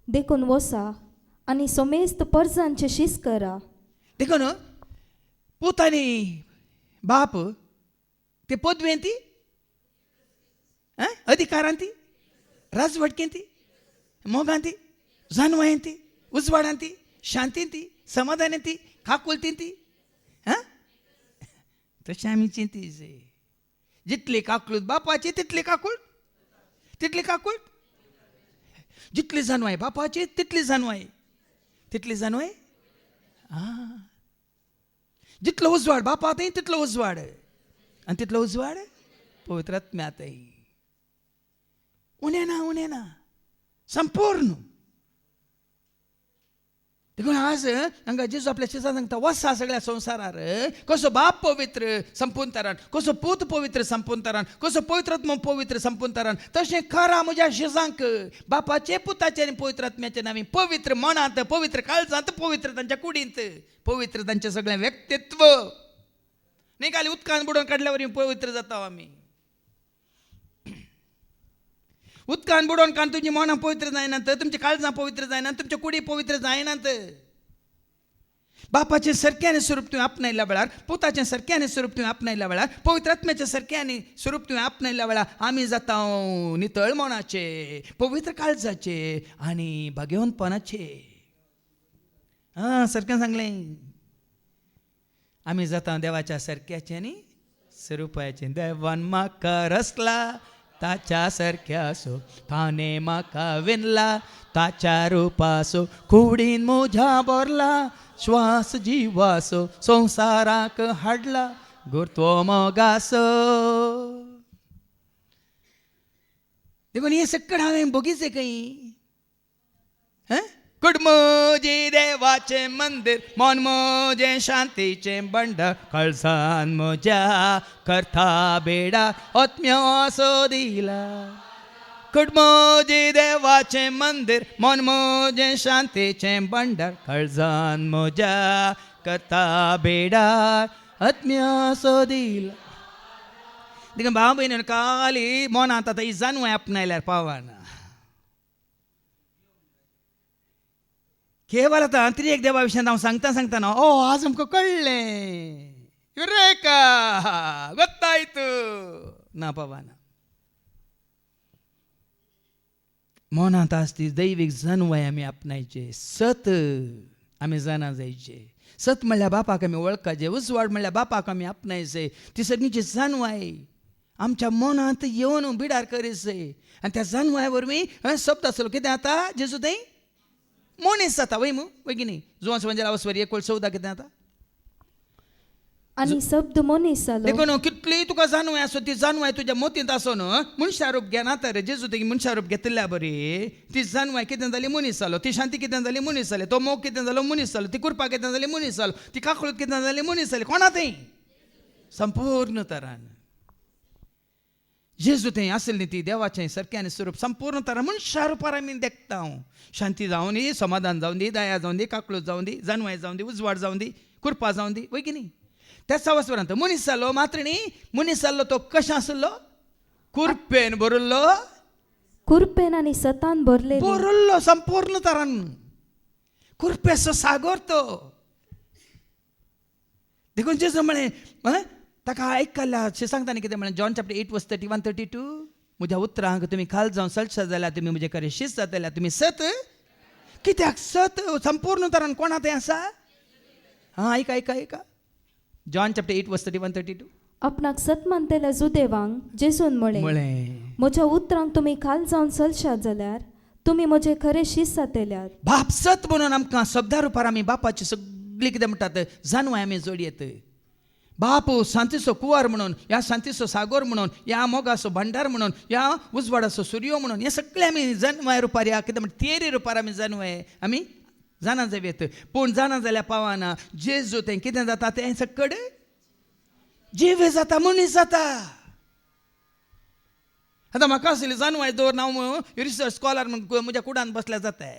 देखून वसा आनी सोमेस्त परजांचे शीस करा. देखून पूत आनी बाप ते पदवेन ती, अधिकारान ती, राजवटकेन ती, मोगान ती, जानवायेन ती, उजवाडान ती, शांतीन ती, समाधानान ती, काकुलतीन ती. तशें आमी चिंती जाय. जितली काकुळट बापाची तितली काकुळट, तितली काकुळट. जितली जानवाय बापाची तितली जानवाय, तितली जानवाय. जितलो उजवाड बापातय तितलो उजवाड, आनी तितलो उजवाड पवित्र आत्म्यातय. उणें ना, उणें ना, संपूर्ण. देखून आज हांगा जेजू आपल्या शिष्यां सांगता वसा सगळ्या संवसारार कसो बाप पवित्र संपून तारान, कसो पूत पवित्र संपून तारान, कसो पवित्रात्मा पवित्र संपून तारान, तशें खरा म्हज्या शिष्यांक बापाचे पुताचे आनी पवित्र आत्म्याचे नांवी पवित्र मनांत, पवित्र काळजांत, पवित्र तांच्या कुडींत, पवित्र तांचें सगळें व्यक्तित्व न्ही खाली उदकान बुडोवन काडल्या वरी पवित्र जाता आमी. उदकान बुडोवन काडून तुमची मनां पवित्र जायनात, तुमच्या काळजां पवित्र जायनात, तुमच्या कुडी पवित्र जायनात. बापाचें सारक्याने स्वरूप तुवें आपणायल्या वेळार, पुताचें सारक्याने स्वरूप तुवें आपणायल्या वेळार, पवित्र आत्म्याचें सारक्याने स्वरूप तुवें आपणायल्या वेळार आमी जाता नितळ मनाचे, पवित्र काळजाचे आनी भाग्यवंतपणाचे. सारकें सांगलें. आमी जाता देवाच्या सारक्याचे आनी स्वरुपाचे. देवान म्हाका रचला ताच्या सारक्यासो, ताणे म्हाका विणला ताच्या रुपासो, कुडीन म्हज्या भरला श्वास जिवासो, संवसाराक हाडला गुरतो मोगासो. देखून हे सकट हांवें बघितलें खंय. कुड म्हजे देवाचें मंदिर, मन म्हजें शांतीचें भंडार, काळजान म्हज्या करता बेडा आत्म्या वासो दिला. कुड म्हजे देवाचें मंदिर, मन म्हजें शांतीचें भंडार, काळजान म्हज्या करता बेडार आत्म्या वासो दिला. देखून भाव भयण खाली मनांत आतां ही जानवाय आपणायल्यार पावना. केवळ आता आंतरिक देवा विशयान हांव सांगता ना आज आमकां कळ्ळें युरेका गोत्तायत ना पावाना. मनांत आस ती दैवीक जानवाय आमी आपणायचे, सत आमी जाणा जायचे. सत म्हणल्यार बापाक आमी वळखाचे, उजवाड म्हणल्यार बापाक आमी आपणायचे. ती सगळींची जानवाय आमच्या मनांत येवन बिडार करीचे. आनी त्या जानवाय वरवीं शब्द आसलो कितें जाता जेजू थंय मनीस जाता वय की न्ही. जुवांस वंजला वसवरी 1:14 कितें जाता. आनी शब्द मनीस जालो. देखून कितली तुका जानवाय आसो, ती जानवाय तुज्या मोतींत आसो न्हू, मनशा रूप घेनात रे. जेजू थंय मनशा रूप घेतल्या बरी ती जानवाय कितें जाली मनीस जालो, ती शांती कितें जाली मनीस जाले, तो मोग कितें जालो मनीस जालो, ती कुरपा कितें जाली मनीस जालो, ती काकळूत कितें जाली मनीस जाली. कोणा थंय संपूर्ण तरान जेजू थंय आसली ती देवाचें सारक्याने स्वरूप संपूर्ण तरान मनशा रुपार आमी देखता. शांती जावं दी, समाधान जावं दी, दया जावं दी, काकळूत जावं दी, जानवाय जावं दी, उजवाड जावं दी, कुरपा जावं दी वय की न्ही. त्याच वस्वरांत मनीस जालो मात्र न्ही. मनीस जाल्लो तो कशें आसलो, कुरपेन भरिल्लो, कुरपेन आनी सतान भरिल्लो संपूर्ण तरान. कुरपेचो सागर तो. देखून जेजू म्हळें ताका आयकल्ल्या सांगता न्ही कितें म्हळें जॉन चॅप्टर 8:31-32 म्हज्या उतरांक तुमी खाल जावन सलशा जाल्यार तुमी म्हजे कडेन शिस्त जातल्या. तुमी सत कित्याक सत संपूर्ण तरान कोणा थंय आसा. ऐका जॉन चॅप्टर 8:31-32 आपणाक सत मानतेल्या जुदेवांक जेजून म्हळें म्हज्या उतरांक तुमी खाल जावन चलशात जाल्यार तुमी म्हजे खरे शिस्त जातल्यार. बाप सत म्हणून आमकां शब्दा रुपार आमी बापाची सगळी कितें म्हणटात जानवाय आमी जोडयेत. बाप शांतीचो कुवार म्हणून, ह्या शांतीचो सागर म्हणून, ह्या मोगाचो भंडार म्हणून, ह्या उजवाडाचो सूर्य म्हणून, हे सगळे आमी जानवाय रुपार या कितें म्हणटा तेरी रुपार आमी जानवाय आमी जाणा जावेत. पूण जाणा जाल्यार पावना. जेजू तें कितें जाता तें सकड जीव जाता, मनीस जाता. आतां म्हाका आसली जानवाय दवर हांव रिसर्च स्कॉलर म्हणून म्हज्या कुडान बसल्या जाता.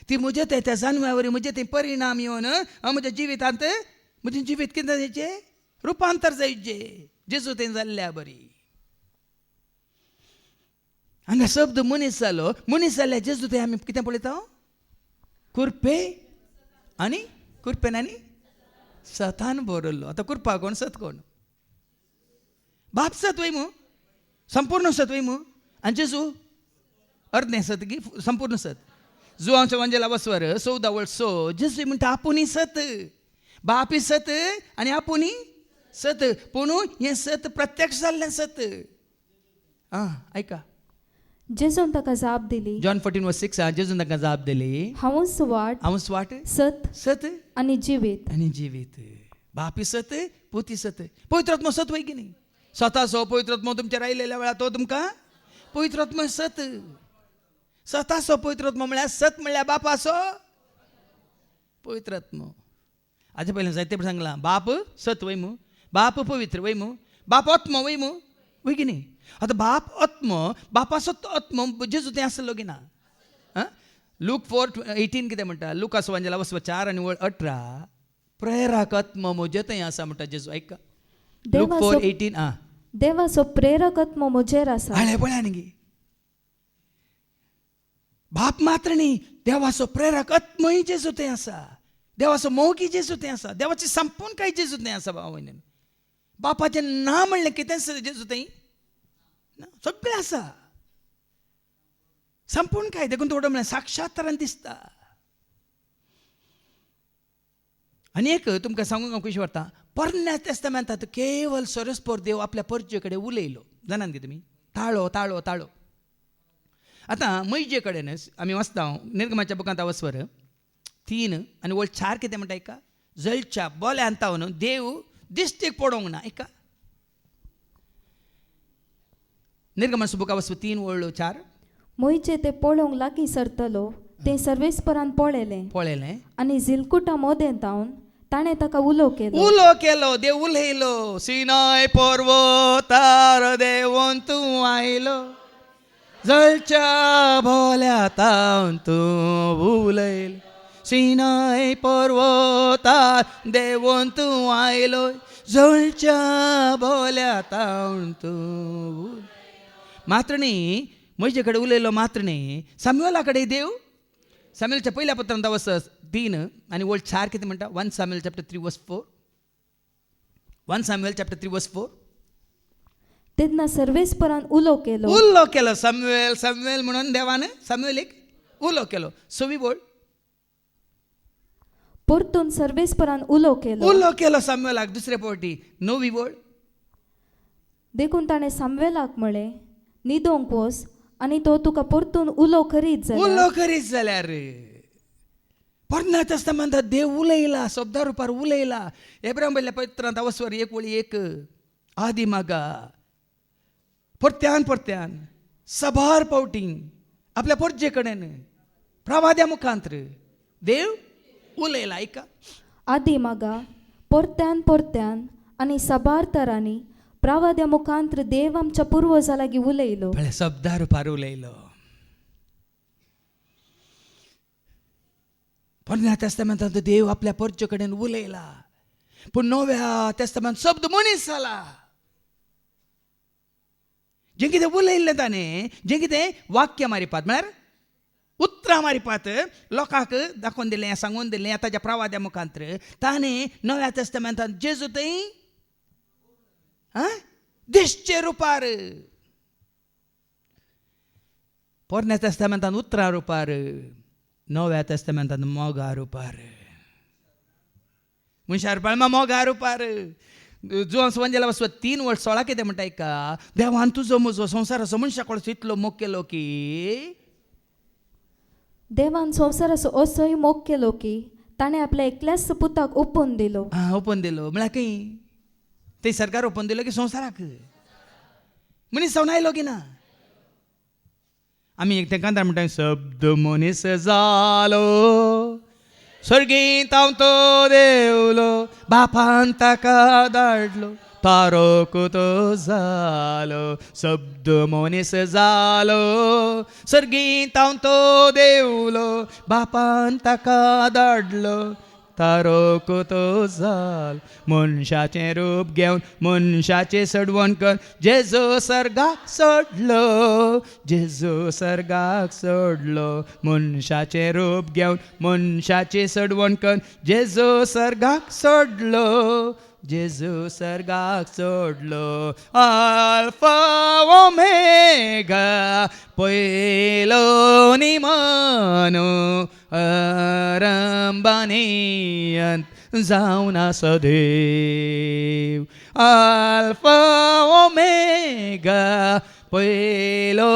ती म्हजे थंय त्या जानवाय वरी म्हजे थंय परिणाम येवन म्हज्या जिवितांत म्हजें जिवीत कितें जायचें रुपांतर जायचे जेजू थंय जाल्ल्या बरी. हांगा शब्द मनीस जालो. मनीस जाल्यार जेजू थंय आमी कितें पळयता कुरपे आनी कुरपेन आनी सतान भरिल्लो. आतां कुरपा कोण सत कोण. बाप सत वय संपूर्ण सत वय आनी जेजू अर्धें सत की संपूर्ण सत. जुवांच्या वंजला वसवर 14:6 जेजू म्हणटा आपुनी सत. बापी सत आनी आपुनी सत. पूण हें सत प्रत्यक्ष जाल्लें सत. ऐका जेजून ताका जाप दिली. जॉन 14:6 जेजून ताका जाप दिली हांवूच वाट सत आनी जिवीत. बापी सत, पुती सत, पवित्रात्मा सत वय की न्ही. स्वताचो पवित्रात्मा तुमचेर आयलेल्या वेळार तो तुमकां पवित्रात्मा सत. स्वताचो पवित्रात्मा म्हळ्यार सत म्हळ्यार बापाचो पवित्र आत्मो आतां पयलें जायते फावटी सांगलां बाप सत वयमू बाप पवित्र वयमू बाप आत्मो वयमू वय की न्ही आतां बाप आत्मो बापा सत आत्मो जेजू तें आसलो की ना लूक 4:18 कितें म्हणटा लुका सुवांजेला वचप 4 आनी 18 प्रेरक आत्मो म्हजे थंय आसा म्हणटा जेजू ऐका लूक 4:18 देवाचो प्रेरक आत्मो म्हजेर आसा हळे पळया न्ही बाप मात्र न्ही देवाचो प्रेरक आत्मोय जेजू थंय आसा देवाचो मोगी जेजू थंय आसा देवाची संपूर्ण काय जेजू थंय आसा भावांनी बापाचें ना म्हणलें कितें जेजू थंय सगळें आसा संपूर्ण काय देखून थोडं म्हळ्यार साक्षात्कारान दिसता आनी एक तुमकां सांगूंक हांव कशी व्हरता पोरण्या तेस्तामेंतांत केवळ सरस्पोर देव आपल्या परचे कडेन उलयलो जाणात की तुमी ताळो ताळो ताळो आतां मैजे कडेनच आमी वचता निर्गमाच्या बुकांत वचवर 3 आनी 4 कितें म्हणटा ऐका जळच्या बोल्यान तावन देव दिश्टीक पडोंक ना ऐका निर्गमाच्या बुका वचप 3:4 मोयचे ते पळोवंक लागीं सरतलो ते सर्वेस्परान पळयलें आनी झिलकुटा मोदें तावन ताणें ताका उलो केलो देव उलयलो सिनाय पर्वतार देवून तूं आयलो जळच्या बोल्या तावन तूं उलयलो सिनाय पर्वतार देवून तूं आयलो जळच्या बोल्या तावन तूं मात्र न्ही म्हजे कडेन उलयलो मात्र न्ही सामुएला कडेन देव सामुएलच्या पयल्या पत्रांत वचत 3 आनी 4 कितें म्हणटा 1 Samuel chapter 3:4 1 Samuel chapter 3:4 तेन्ना सर्वेस्परान उलो केलो सामुएल सामुएल म्हणून देवान सामुएलीक उलो केलो 6 परतून सर्वेस्परान उलो केलो सामुएलाक दुसरे फावटी 9 देखून ताणें सामुएलाक म्हळें न्हिदोंक वच आनी तो तुका परतून उलो करीत जाल्यार पोरण्या तेस्तामेंतांत देव उलयला शब्दा रुपार उलयला एब्राहिम पयल्या पत्रांत वचवर 1 आदी मागा परत्यान सभार पावटीं आपल्या परजे कडेन प्रवाद्या मुखांत्र देव उलयला ऐका आदी मागा परत्यान आनी सबार तरांनी प्रवाद्या मुखांत्र देव आमच्या पुर्वजां लागीं उलयलो शब्दा रुपार उलयलो पोरण्या तेस्तामेंतांत देव आपल्या परचे कडेन उलयला पूण नव्या तेस्तामेंत शब्द मनीस जाला जें कितें उलयल्लें ताणें जें कितें वाक्य मारिपात म्हळ्यार उतरां मारिपात लोकांक दाखोवन दिलें सांगून दिलें ताच्या प्रवाद्या मुखांत्र ताणें नव्या तेस्तामेंतांत जेजू थंय दिश्चे रुपार पोरण्या तेस्तामेंतांत उतरां रुपार नव्या तेस्तामेंतांत मोगा रुपार मनशार पळय मोगा रुपार जुवांस वंजेला वचप 3:16 कितें म्हणटा ऐका देवान तुजो म्हजो संवसाराचो मनशा कडचो इतलो मोग केलो की देवान संवसाराचो असोय मोग केलो की ताणें आपल्या एकल्याच पुताक ओपून दिलो म्हळ्यार खंय ते सरकार ओपून दिलो की संवसाराक मनीस जावन आयलो की ना आमी एक तें कांतार म्हणटा शब्द मनीस जालो सर्गींत हांव तो देवलो बापान ताका धाडलो तारोक तो जालो शब्द मनीस जालो सर्गींत हांव तो देवलो बापान ताका धाडलो तारोक तो जाल मनशाचें रूप घेवन मनशाचें सडवण कर जेजू सर्गाक सोडलो मनशाचें रूप घेवन मनशाचें सडवण कर जेजू सर्गाक सोडलो आल्फा ओमेगा पयलो निमानो आरंभानी अंत जावन आसा देव आल्फा ओमेगा पयलो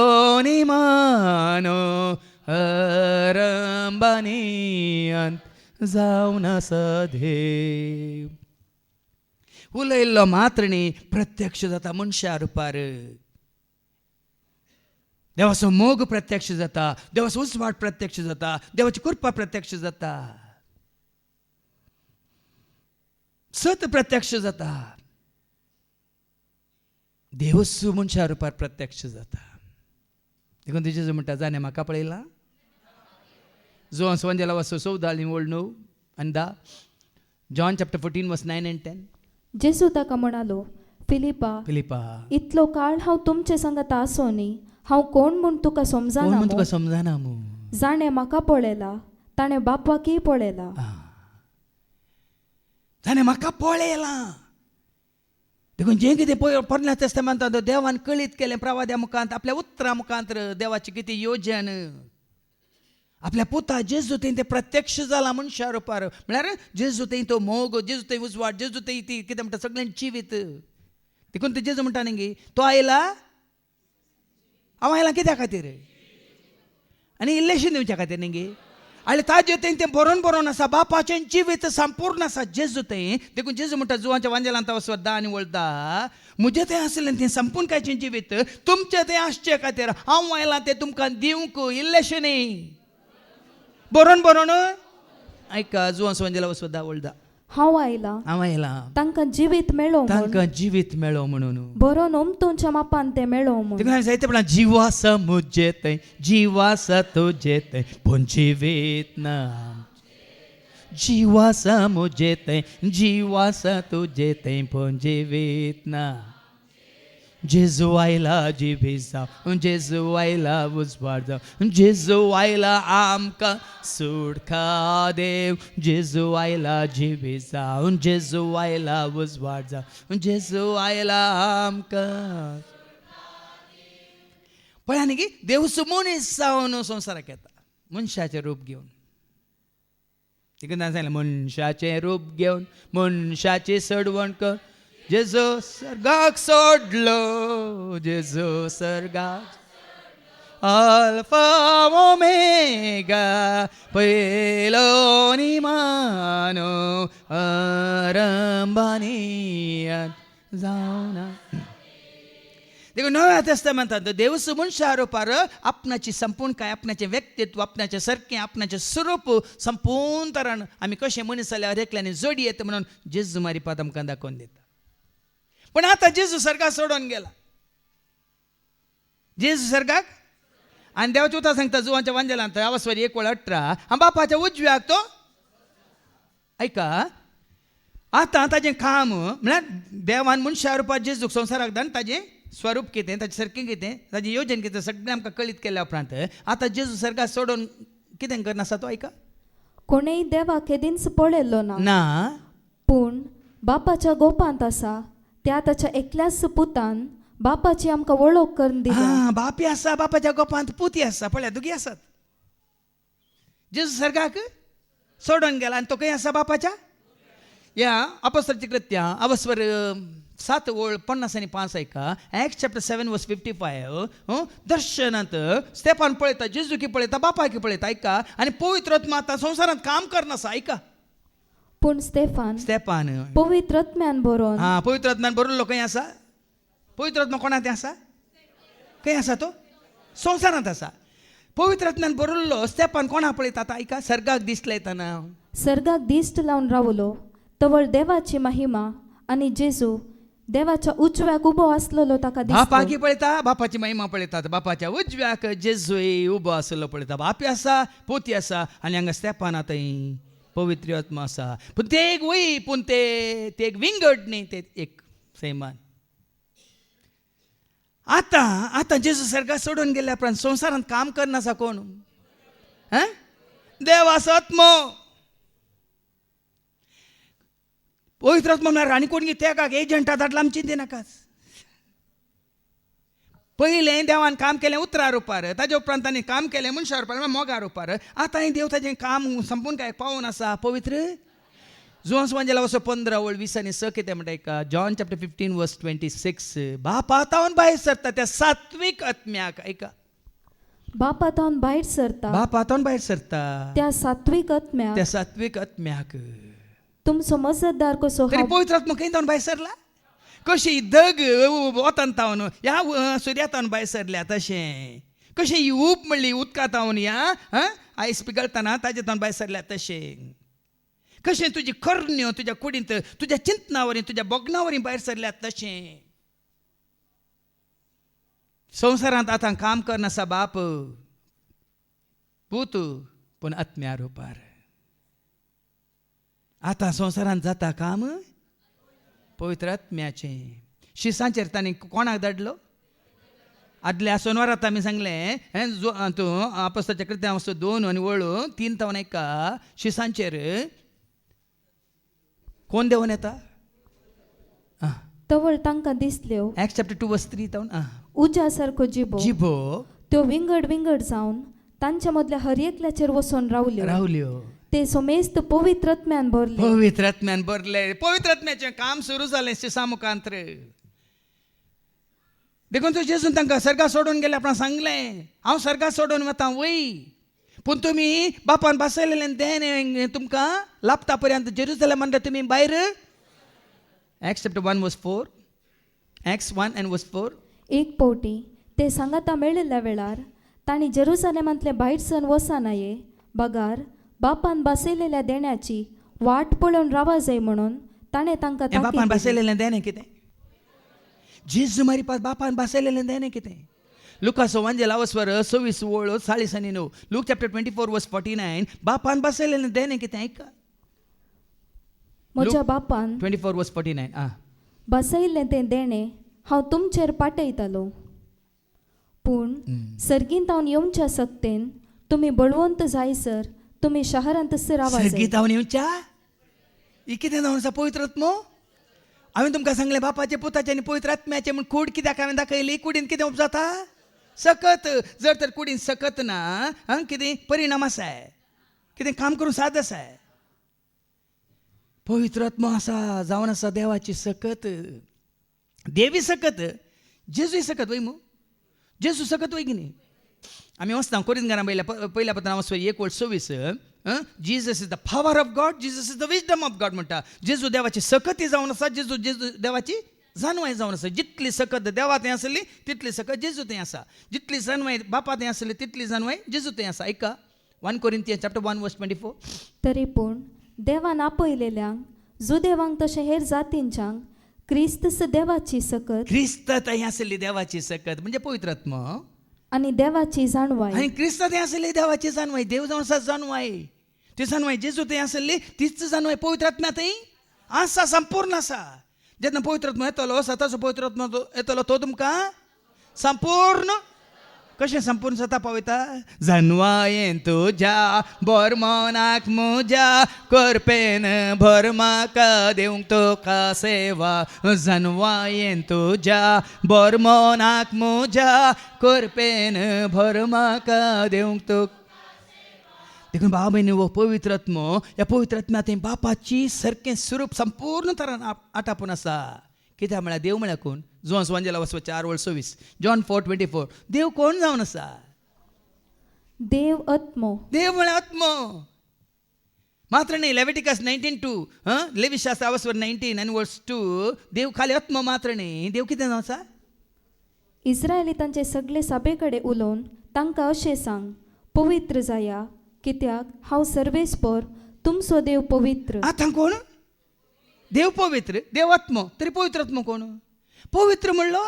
निमानो आरंभानी अंत जावन आसा देव उलयल्लो मात्र न्ही प्रत्यक्ष जाता मनशा रुपार देवाचो मोग प्रत्यक्ष जाता देवाचो उसवाट प्रत्यक्ष जाता देवाची कृपा प्रत्यक्ष जाता सत प्रत्यक्ष जाता. देवच मनशा रुपार प्रत्यक्ष जाता. देखून तेजेच म्हणटा जाणे म्हाका पळयला. जो संवंजेला वचो 14 ओळ 9 आनी 10. जॉन चॅप्टर 14 वर्स 9 and 10. जेसू ताका म्हणालो, फिलिपा, इतलो काळ हांव तुमचे सांगता आसोनी हांव कोण म्हूण तुका समजाना. तुका समजाना मू. जाणे म्हाका पळयला ताणे बापाकय पळयला. ताणें म्हाका पळयला. देखून जें कितें पोरण्या तेस्तामेंतांत देवान कळीत केलें प्रवाद्या मुखांत आपल्या उतरां मुखांतर देवाची कितें योजन आपल्या पुता जेजू थंय तें प्रत्यक्ष जाला मनशा रुपार. म्हळ्यार जेजू थंय तो मोग, जेजू थंय उजवाड, जेजू थंय ती कितें म्हणटा सगळ्यांची जिवीत. देखून ते जेजू म्हणटा न्ही तो आयला, हांव आयला कित्या खातीर आनी इल्लेशें दिवच्या खातीर न्ही. आनी ताजे थंय तें बरोवन आसा. बापाचें जिवीत संपूर्ण आसा जेजू थंय. देखून जेजू म्हणटा जुवांच्या वांजेलांत वचो 10 आनी 10. म्हजें थंय आसलें तें संपूर्ण कांयचें जिवीत तुमचें थंय आसचे खातीर हांव आयलां तें तुमकां दिवंक, इल्लेशें न्ही. बरोवन ऐका जुवांच्या वांजेला वचो 10 हांव आयलां तांकां जिवीत मेळो म्हणून. बरोवन उमतूंच्या मापान तें मेळो म्हणून. देखून जायते म्हणा जीव आसा म्हजे थंय, जीव आसा तुजे थंय, पूण जिवीत ना. जीव आसा म्हजे थंय, जीव आसा तुजे थंय, पूण जिवीत ना. जेजू आयला जिवीत जावं, जेजू आयला उजवाड जावं, जेजू आयला आमकां सुटका देव. जेजू आयला जिवीत जावं, जेजू आयला उजवाड जावं, जेजू आयला आमकां. पळया न्ही की देव मनीस जावन संवसाराक येता मनशाचें रूप घेवन. देखून सांगलें मनशाचें रूप घेवन मनशाची सडवण कर. जेजू सर्गाक सोडलो, जेजू सर्गाक अल्फा ओमेगा, पयलो निमानो आरंभानी जावना. देखून नव्या तेस्तामेंतांत देवच मनशा रुपार आपणाची संपूर्ण काय, आपणाचें व्यक्तित्व, आपणाचें सारकें, आपणाचें स्वरूप संपूर्ण तरान आमी कशें मनीस जाल्यार एकल्यानी जोडी येता म्हणून जेजू मारी पाद आमकां दाखोवन दिता. पण आता जेजू सर्गाक सोडून गेला. जेजू सर्गाक आनी देवाची उतर सांगता जुवांच्या वांजेलांत अवस्वारी 1:18 आनी बापाच्या उजव्याक तो. ऐका आतां ताजें काम म्हळ्यार देवान मनशा रुपार जेजूक संवसाराक धाडून ताजें स्वरूप कितें, ताजें सारकें कितें, ताजें योजन कितें सगळें आमकां कळीत केल्या उपरांत आतां जेजू सर्गाक सोडून कितें करनासा तो. ऐका कोणेय देवाक केदींच पळयल्लो ना, पूण बापाच्या गोपांत आसा. त्या ताच्या एकल्याच पुतान बापाची आमकां वळख करून दिली. बापी आसा, बापाच्या गोपांत पुती आसा. पळया दोगी आसात. जेजू सर्गाक सोडून गेला आनी तो खंय आसा बापाच्या. या अपोस्तलांची कृत्यां अवस्वर 7:50 ऐका. एक्ट्स चॅप्टर 7 वर्स 55. दर्शनांत स्तेफान पळयता, जेजू की पळयता, बापा की पळयता. ऐका आनी पवित्र आत्मा आतां संवसारांत काम करनासा. ऐका पूण स्तेफान पवित्र आत्म्यान बरोवन पवित्र आत्म्यान बरोल्लो खंय आसा. पवित्र आत्मा कोणाक आसा, खंय आसा तो संवसारांत आसा. पवित्र आत्म्यान बरोल्लो स्तेफान कोणाक पळयता. आतां ऐका सर्गाक दिश्ट लायतना सर्गाक दिश्ट लावन रावलो तवळ देवाची महिमा आनी जेजू देवाच्या उजव्याक उबो आसलेलो ताका दिसलो. बापाकी पळयता, बापाची महिमा पळयतात. बापाच्या उजव्याक जेजूय उबो आसलो पळयता. बापी आसा, पोती आसा आनी हांगा स्तेफान थंय पवित्र आत्मा आसा. पूण ते एक वय, पूण ते एक विंगड न्ही, ते एक सैमान. आतां जेजू सर्गाक सोडून गेल्या उपरांत संवसारांत काम करनासा कोण. देव आसा आत्मो. पवित्र आत्मा म्हळ्यार आनी कोण तेकाक एजंटा धाडला आमी चिंती नाकाच. पयलें देवान काम केलें उतरा रुपार, ताजे उपरांत ताणें काम केलें मनशा रुपार, मोगा रुपार. आतां देव ताजें काम संपूर्ण काय पावून आसा. पवित्र जुवांस वांजेला वचो 15:20 कितें म्हणटा. ऐका जॉन चॅप्टर 15 वर्स 26. बाप आतावन भायर सरता त्या सात्वीक आत्म्याक. ऐका बाप आतावन भायर सरता, बाप आतावन भायर सरता त्या सात्वीक आत्म्याक तुमचो मजतदार कसो. तरी पवित्र आत्मा खंय जावन भायर सरला. कशी धग वतान तावन ह्या सुर्यातावन भायर सरल्या तशें. कशें ही ऊप म्हणली उदकांतावन ह्या आयस पिकळटना ताजे तावन भायर सरल्या तशें. कशें तुजी करण्यो तुज्या कुडींत तुज्या चिंतनावरी तुज्या बोगनावरी भायर सरल्यात तशें संवसारांत आतां काम करना आसा बाप पूत पूण आत्म्या रुपार आतां संवसारांत जाता काम पवित्र आत्म्याचें शिसांचेर तांणी कोणाक धाडलो आदल्या सोनवारात आमी सांगलें तूं आपोस्ताच्या कृत्यां 2 आनी 3 तावन एका शिसांचेर कोण देंवन येता तवळ तांकां दिसल्यो Acts chapter 2 verse 3 तावन उज्या सारको जिबो जिबो त्यो विंगड विंगड जावन तांच्या मदल्या हर एकल्याचेर वचून रावल्यो ते सोमेस्त पवित्र आत्म्यान भरले पवित्र आत्म्यान भरले पवित्र आत्म्याचें काम सुरू जालें शिसा मुखांतर देखून तूं जेजून तांकां सर्गा सोडून गेले आपणाक सांगलें हांव सर्गा सोडून वता वय पूण तुमी बापान बसयलेलें देण तुमकां लाभता पर्यंत जेरुसलेमान तुमी भायर Acts chapter 1 verse 4 Acts 1 and verse 4 एक पावटी ते सांगाता मेळिल्ल्या वेळार तांणी जेरुसलेमांतले भायर सण वचनाये बगार बापान बसयलेल्या देण्याची वाट पळोवन रावा जाय म्हणून ताणें तांकां बापान बसयलेलें देणें कितें जेजू मारी बापान बसयलेलें देणें कितें लुकाचो वांजेला वस्वर 26:40 लूक चॅप्टर 24 वर्स 49 बापान बसयलेलें देणें कितें ऐका म्हज्या बापान 24 वर्स 49 बसयल्लें तें देणें हांव तुमचेर पाठयतालो पूण सर्गींत हांव येवच्या सक्तेन तुमी बळवंत जायसर तुमी शारांत रावा सर्गींत हांव येवच्या ही कितें जावन आसा पवित्र आत्मो हांवें तुमकां सांगलें बापाचें पुताचें आनी पवित्र आत्म्याचें म्हूण कूड कित्याक हांवें दाखयली कुडीन कितें उपजाता सकत जर तर कुडीन सकत ना कितें परिणाम आसा कितें काम करूं साद आसा पवित्र आत्मो आसा जावन आसा देवाची सकत देवी सकत जेजूय सकत वय मू जेजू सकत वय की न्ही आमी वचना कोरिंथांकारां पयल्या पत्रांत वचून 1:26 Jesus is the power of God Jesus is the wisdom of God म्हणटा जेजू देवाची सकती जावन आसा जेजू देवाची जाणवाय जावन आसा जितली सकत देवांत आसली तितली सकत जेजू थंय आसा जितली जाणवाय बापांत आसली तितली जाणवाय जेजू थंय आसा ऐका 1 Corinthians chapter 1 verse 24 तरी पूण देवान आपयलेल्यांक जुदेवांक तशें हेर जातींच्यांक क्रिस्त देवाची सकत क्रिस्त थंय आसली देवाची सकत म्हणजे पवित्र आत्मा आनी देवाची जाणवाय आनी क्रिस्त थंय आसली देवाची जाणवाय देव जावन आसा जाणवाय ती जाणवाय जेजू थंय आसली तीच जाणवाय पवित्र आत्म्या थंय आसा संपूर्ण आसा जेन्ना पवित्र आत्मा येतलो सताचो पवित्र आत्मा येतलो तो तुमकां संपूर्ण कशें संपूर्ण सता पावयता जाणवायेन तुज्या बोरमोनाक म्हज्या करपेन भर म्हाका देवंक तुका सेवा जाणवायेन तुज्या बोरमोनाक म्हज्या करपेन भर म्हाका देवंक तुका देखून बाबा भयणी हो पवित्र आत्मो ह्या पवित्र आत्म्या थंय बापाची सारकें स्वरूप संपूर्ण तरान आटापून आसा कित्याक म्हळ्यार देव म्हळ्यार कोण जोन्स वांजेला वचपा 4:26 John 4:24 देव कोण जावन आसा देव आत्मो देव म्हळ्यार आत्मो मात्र न्ही लेविटिकस 19:2 लेवी शास्त्र वचवर 19 आनी वर्स 2 देव खाली आत्मो मात्र न्ही देव कितें जावन आसा इस्रायली तांचे सगळे सभे कडेन उलोवन तांकां अशें सांग पवित्र जाया कित्याक हांव सर्वेस्पर तुमचो देव पवित्र आतां कोण देव पवित्र देव आत्मो तरी पवित्र आत्मो कोण पवित्र म्हणलो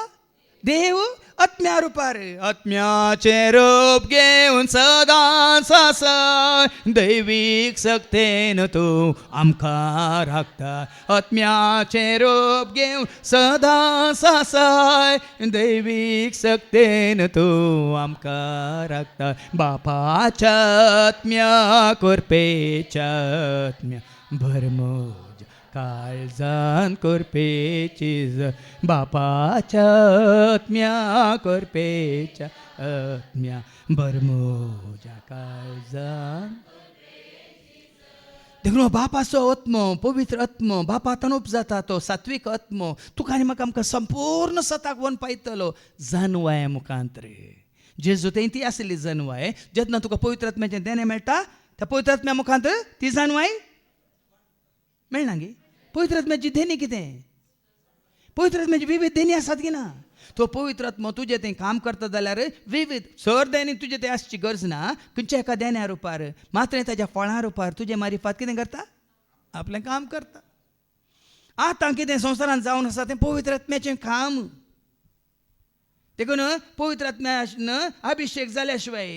देव आत्म्या रुपार आत्म्याचे रूप घेवन सदां सासाय दैवीक सक्तेन तूं आमकां राखता आत्म्याचे रूप घेवन सदां सासाय दैवीक सक्तेन तूं आमकां राखता बापाच्या आत्म्या कोरपेच्या आत्म्या भरमोज काळजान कोरपेची बापाच्या आत्म्या कोरपेच्या आत्म्या भरमोजा काळजान देखून बापाचो आत्मो पवित्र आत्मो बापांतल्यान उपजाता तो सात्वीक आत्मो तुका आनी म्हाका आमकां संपूर्ण सताक वन पायतलो जाणवाय मुखांतर जेजू थंय ती आसली जाणवाय जेन्ना तुका पवित्र आत्म्याचें देणें मेळटा त्या पवित्र आत्म्या मुखांत ती जाणवाय मेळना गे पवित्र आत्म्याची देणी कितें पवित्र आत्म्याची विविध देणी आसात की ना तो पवित्र आत्मो तुजें थंय काम करता जाल्यार विविध सर देणी तुजे थंय आसची गरज ना खंयच्या एका देण्या रुपार मात्र ताच्या फळां रुपार तुजे मारिफात कितें करता आपलें काम करता. आतां कितें संवसारांत जावन आसा तें पवित्र आत्म्याचें काम. देखून पवित्र आत्म्यान अभिशेक जाल्या शिवाय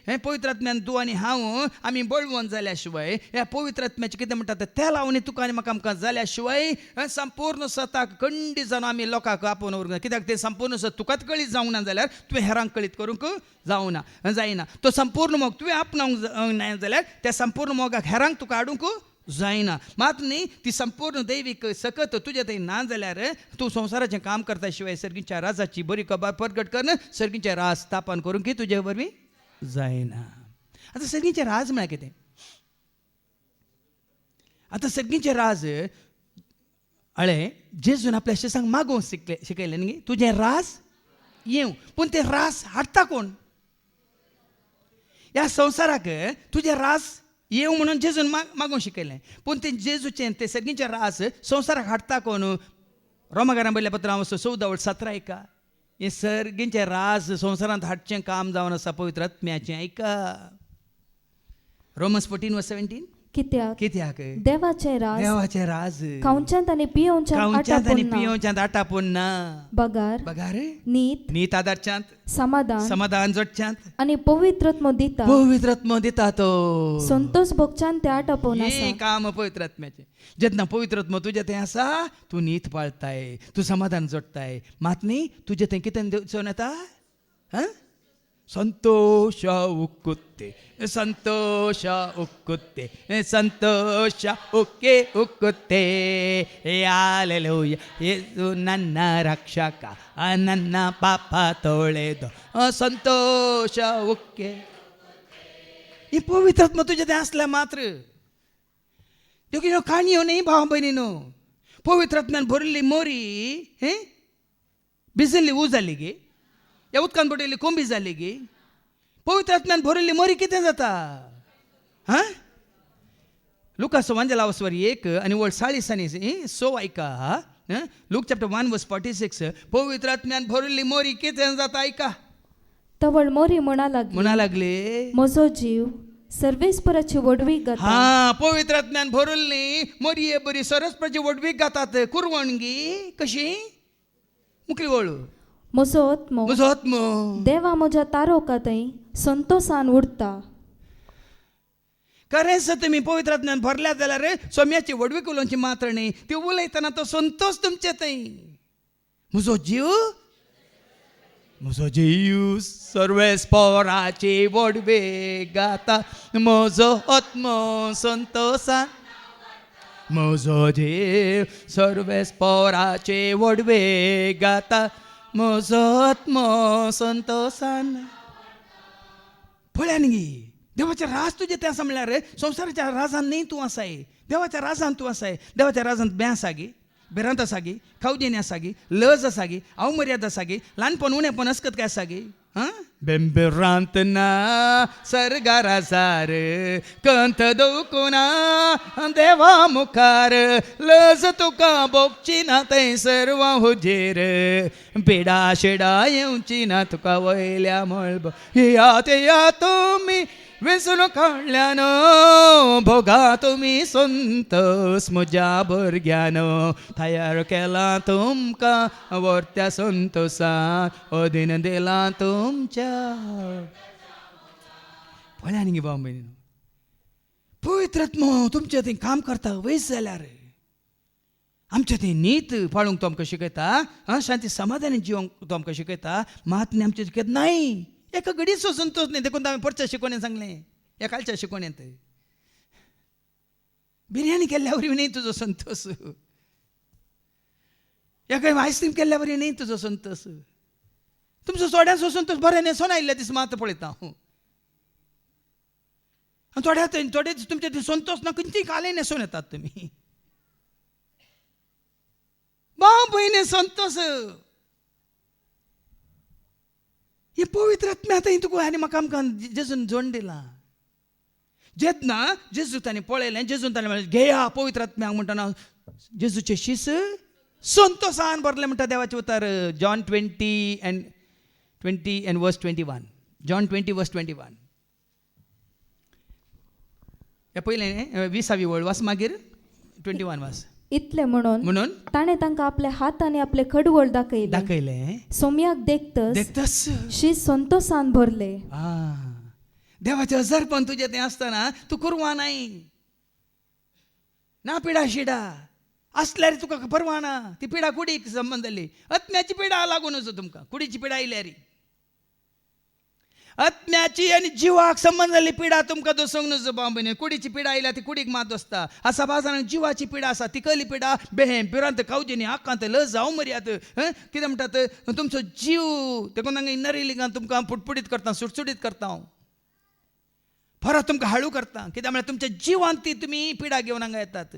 हें पवित्र आत्म्यान तूं आनी हांव आमी बळवंत जाल्या शिवाय ह्या पवित्र आत्म्याचें कितें म्हणटा तें लावन तुका आनी म्हाका आमकां जाल्या शिवाय संपूर्ण सताक खंडीत जावन आमी लोकांक आपोवन व्हरूंक ना. कित्याक तें संपूर्ण सत तुकाच कळीत जावंक ना जाल्यार तुवें हेरांक कळीत करूंक जायना. तो संपूर्ण मोग तुवें आपणावंक ना जाल्यार त्या संपूर्ण मोगाक हेरांक तुका हाडूंक जायना. मात न्ही ती संपूर्ण दैवीक सकत तुज्या थंय ना जाल्यार तूं संवसाराचें काम करता शिवाय सर्गीच्या राजाची बरी खबर प्रगट करन सर्गीचें राज स्थापन करूंक तुजे वरवीं जायना. आतां सर्गीचें राज म्हळ्यार कितें? आतां सर्गीचें राज जेजून आपल्या शिसांक मागोवंक शिकयलें न्ही, तुजें राज येवं. पूण तें राज हाडटा कोण? ह्या संवसाराक तुजें राज येवं म्हणून जेजून मागोवंक शिकयलें. पूण तें जेजूचें तें सर्गीचें राज संवसाराक हाडटा कोण? रोमाकारांत बरयल्लें पत्र 14:17 ऐका. हें सर्गीचें राज संवसारांत हाडचें काम जावन आसा पवित्र आत्म्याचें. ऐका Romans 14:17. कित्याक देवाचें राज खावच्यांत आनी पियोवच्यांत आटापून ना. बगार नीत आदारच्यांत समाधान जोडच्यांत आनी पवित्रत्म दिता तो संतोष भोगच्यांत ते आटापून आसा. हें काम पवित्र आत्म्याचें. जेन्ना पवित्रत्म तुजें थंय आसा तूं नीत पाळटाय, तूं समाधान जोडटाय. मात न्ही तुजें थंय कितें दिवचोन येता? ಸಂತೋಷ ಉಕ್ಕುತ್ತೆ ಹಾಲೆಲೂಯ. ಯೇಸು ನನ್ನ ರಕ್ಷಕ, ನನ್ನ ಪಾಪ ತೊಳೆದು ಸಂತೋಷ ಉಕ್ಕೆ. ही पवित्र आत्मा तुझ्या ते असल्या मात्र देखील काणी नाही भाव बहिणीनो. पवित्र आत्म्यान भरली मोरी भिजली उजाली गे, ह्या उदकान पडलेली कोंबी जाली गे. पवित्र आत्म्यान भरिल्ली मोरी कितें जाता? लुकास 1 आनी 40 ऐका. Look chapter 1:46. पवित्र आत्म्यान भरिल्ली मोरी कितें जाता ऐका. तवळ मोरी म्हणा लागली म्हजो जीव सर्वेस्पराची वडवीक घाता. पवित्र आत्म्यान भरिल्ली मोरी बरी सर्वेस्पराची वडवीक घातात. कुरवणगी कशी? मुखली वळू म्हजो आत्मो देवा म्हज्या तारोकातय संतोषान उरता. खरेंच तुमी पवित्र आत्म्यान भरल्या जाल्यार सोम्याची वडवीक उलोवची मात्र न्ही, ती उलयतना तो संतोष तुमचे थंय. म्हजो जीव सर्वेस्पराची वडवीक घाता. म्हजो आत्मो संतोषान, म्हजो जीव सर्वेस्पराची वडवीक घाता. म्हजो आत्मो संतोषान. पळय न्ही देवाचें राज तुजें तें आसा म्हणल्यार संवसाराच्या राजान न्ही तूं आसाय, देवाच्या राजान तूं आसाय. देवाच्या राजांत बें आसा गे, बेरांत आसा गे, खावजेनी आसा गे, लज आसा गे, अवमर्याद आसा गे, ल्हानपण उणेपण असकत काय आसा गे. बेंबेरांत ना सर्गार आसार कंत दोकुना देवा मुखार. लज तुका भोगची ना थंय सर्व हुजेर. पिडा शेडा येवची ना तुका वयल्या मळब. या तुमी विसरून काडल्यान भोगा तुमी संतोष म्हज्या भुरग्यान. तयार केला तुमकां वर्त्या संतोषान, अधीन दिला तुमच्या. पळया न्ही भाव भयणीनो, पवित्र आत्मो तुमच्या थंय काम करता वयस जाल्यार आमच्या थंय नीत पाळूंक तो आमकां शिकयता, शांती समाधानी जिवंक तो आमकां शिकयता. मात न्ही आमचे शिकयत नाही. एका घडीचो संतोष नाही. देखून हांवें परच्या शिकवणें सांगलें, ह्या कालच्या शिकवणेंत बिर्याणी केल्ल्या वरी न्ही तुजो संतोष. ह्या खंय आयस्क्रीम केल्ल्या वरी न्ही तुजो संतोष. तुमचो सोड्याचो संतोष बरें न्हेसोन आयिल्ल्या दीस मात पळयता हांव. थोडे तुमचे संतोष ना खंयचीय काले न्हेसोन येतात तुमी. भाव भयणी संतोष ही पवित्र आत्म्या आतां तुका आनी म्हाका आमकां जेजून जोडून दिला. जेन्ना जेजू ताणें पळयलें, जेजून ताणें म्हणलें घेया पवित्र आत्म्याक म्हणटना जेजूचे शीस संतोषान भरले म्हणटा देवाचें उतर. John 20:21. John 20:21. हे पयलें 20वी वळ वास मागीर 21 वास. इतले म्हणून म्हणून ताणे तांकां आपले हात आनी आपले खडवळ दाखयले. दाखयले. सोम्याक देखतस देखतस शीत संतोषान भरले. देवाचे हजरपण तुझे ते असताना तू कुरवा नाही ना पिडा शिडा असल्यार तुका परवा ना. ती पिडा कुडीक संबंधली आत्म्याची पिडा लागूनच तुमका. कुडीची पिडा आयल्यारी आत्म्याची आणि जिवाक संबंधली पिडा तुमका दोसोंक नजो बांबने. कुडीची पिडा आयल्या ती कुडीक मात असता. असा बाजारान जिवाची पिडा असा ती कली पिडा बेहेम पिरांत खावजेनी आकांत लज जावं मर्यात कितें म्हणटात तुमचो जीव ते कोण नरिलिंगान तुमकां पुटपुडीत करता सुटसुटीत करता परत तुमकां हाळू करता. कित्याक म्हळ्यार तुमच्या जिवान ती तुमी पिडा घेवन हांगा येतात.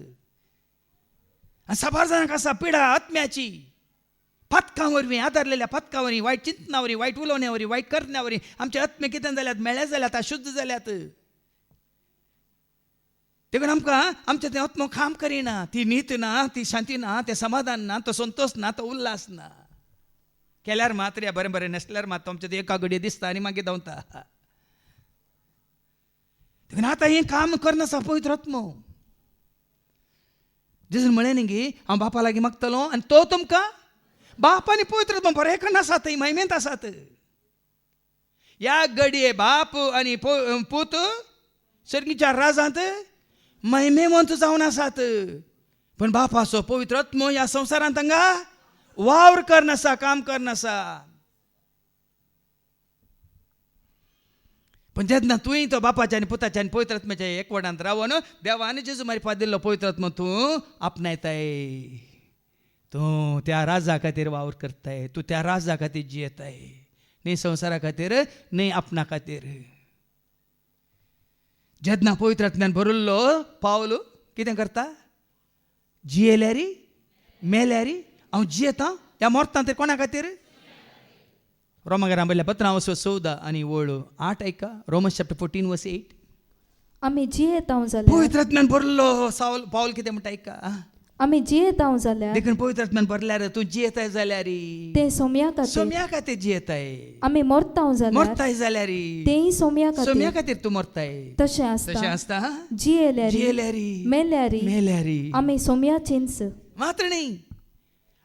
साबार जाणांक आसा पिडा आत्म्याची. पथकां वरवीं आदारलेल्या पथकां वरवीं वायट चिंतना वरवीं वायट उलोवण्या वरवीं वायट करण्या वरवीं आमचे आत्मे कितें जाल्यात मेळ्ळे जाल्यात अशुद्ध जाल्यात. देखून आमकां आमचें तें आत्मो काम करिना. ती न्हीद ना ती शांती ना तें समाधान ना तो संतोष ना तो उल्हास ना. केल्यार मात रे बरें बरें नासल्यार मात आमचें तें एका घडये दिसता आनी मागीर धांवता. देखून आतां हें काम करनासा पवित्र आत्मो. जेजून म्हळें न्ही गी हांव बापा लागीं मागतलो आनी तो तुमकां बाप आनी पवित्र आत्मा बरें करून आसात महिमेंत आसात. ह्या घडये बाप आनी पूत सर्गीच्या राजांत महिमेवंत जावन आसात. पण बापाचो पवित्र आत्मो ह्या संवसारांत हांगा वावर करनासा काम करनासा. पण जेन्ना तुवें तो बापाच्या आनी पुताच्या आनी पवित्र आत्म्याच्या एकवटांत रावन देवान जेजू मारी दिल्लो पवित्र आत्मो तूं आपणायताय. तूं त्या राजा खातीर वावर करताय. तूं त्या राजा खातीर जियेताय. न्ही संवसारा खातीर न्ही आपणा खातीर. जेन्ना पवित्र आत्म्यान भरिल्लो पावल कितें करता जियेल्यारी मेल्यारी हांव जियेतां ह्या मोरतां तर कोणा खातीर. रोमाकारां बरयल्या पत्रां 14 आनी 8 ऐका. रोमन्स चॅप्टर 14 वर्स 8. आमी जियेतांव जाल्यार पवित्र आत्म्यान भरलो पावल कितें म्हणटा ऐका. आमी जियेतांव जाल्यार देखून पवित्र आत्म्यान भरल्यार तूं जियेताय जाल्यार ते सोम्या खातीर. सोम्या खातीर जियेताय. आमी मोरतांव जाल्यार मरताय जाल्यार तेय सोम्या सोम्या खातीर. खातीर तूं मरताय. तशें तशें आसता आसता जियेल्यारी जियेल्यारी मेल्यारी मेल्यारी आमी सोम्याचींच. मात्र न्ही.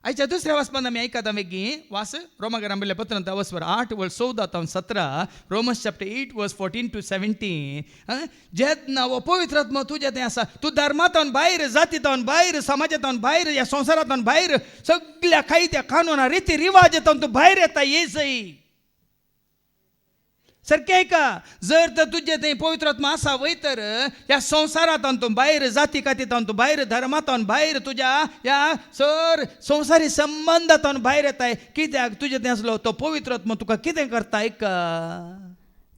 आयच्या दुसऱ्या वाचपान आमी आयकात बेगी वास. रोमाकारां बरयल्या पत्रांत 8 वर्स 14 तावन 17. रोमन्स चॅप्टर 8 वर्स 14 to 17. जेन्ना हो पवित्र आत्मा तुजें तें आसा तूं धर्मांतल्यान भायर जातींतल्यान भायर समाजांतल्यान भायर ह्या संवसारांतल्यान भायर सगळ्या कायद्या कानूना रिती रिवाजांतल्यान तूं भायर येता येसय. सारकें ऐका. जर तर तुजें तें पवित्र आत्मा आसा वय तर ह्या संवसारांतल्यान तूं भायर जाती कातींतल्यान तूं भायर धर्मांतल्यान भायर तुज्या ह्या सर संवसारी संबंदांतल्यान भायर येताय. कित्याक तुजें तें आसलो तो पवित्र आत्मा तुका कितें करता ऐका.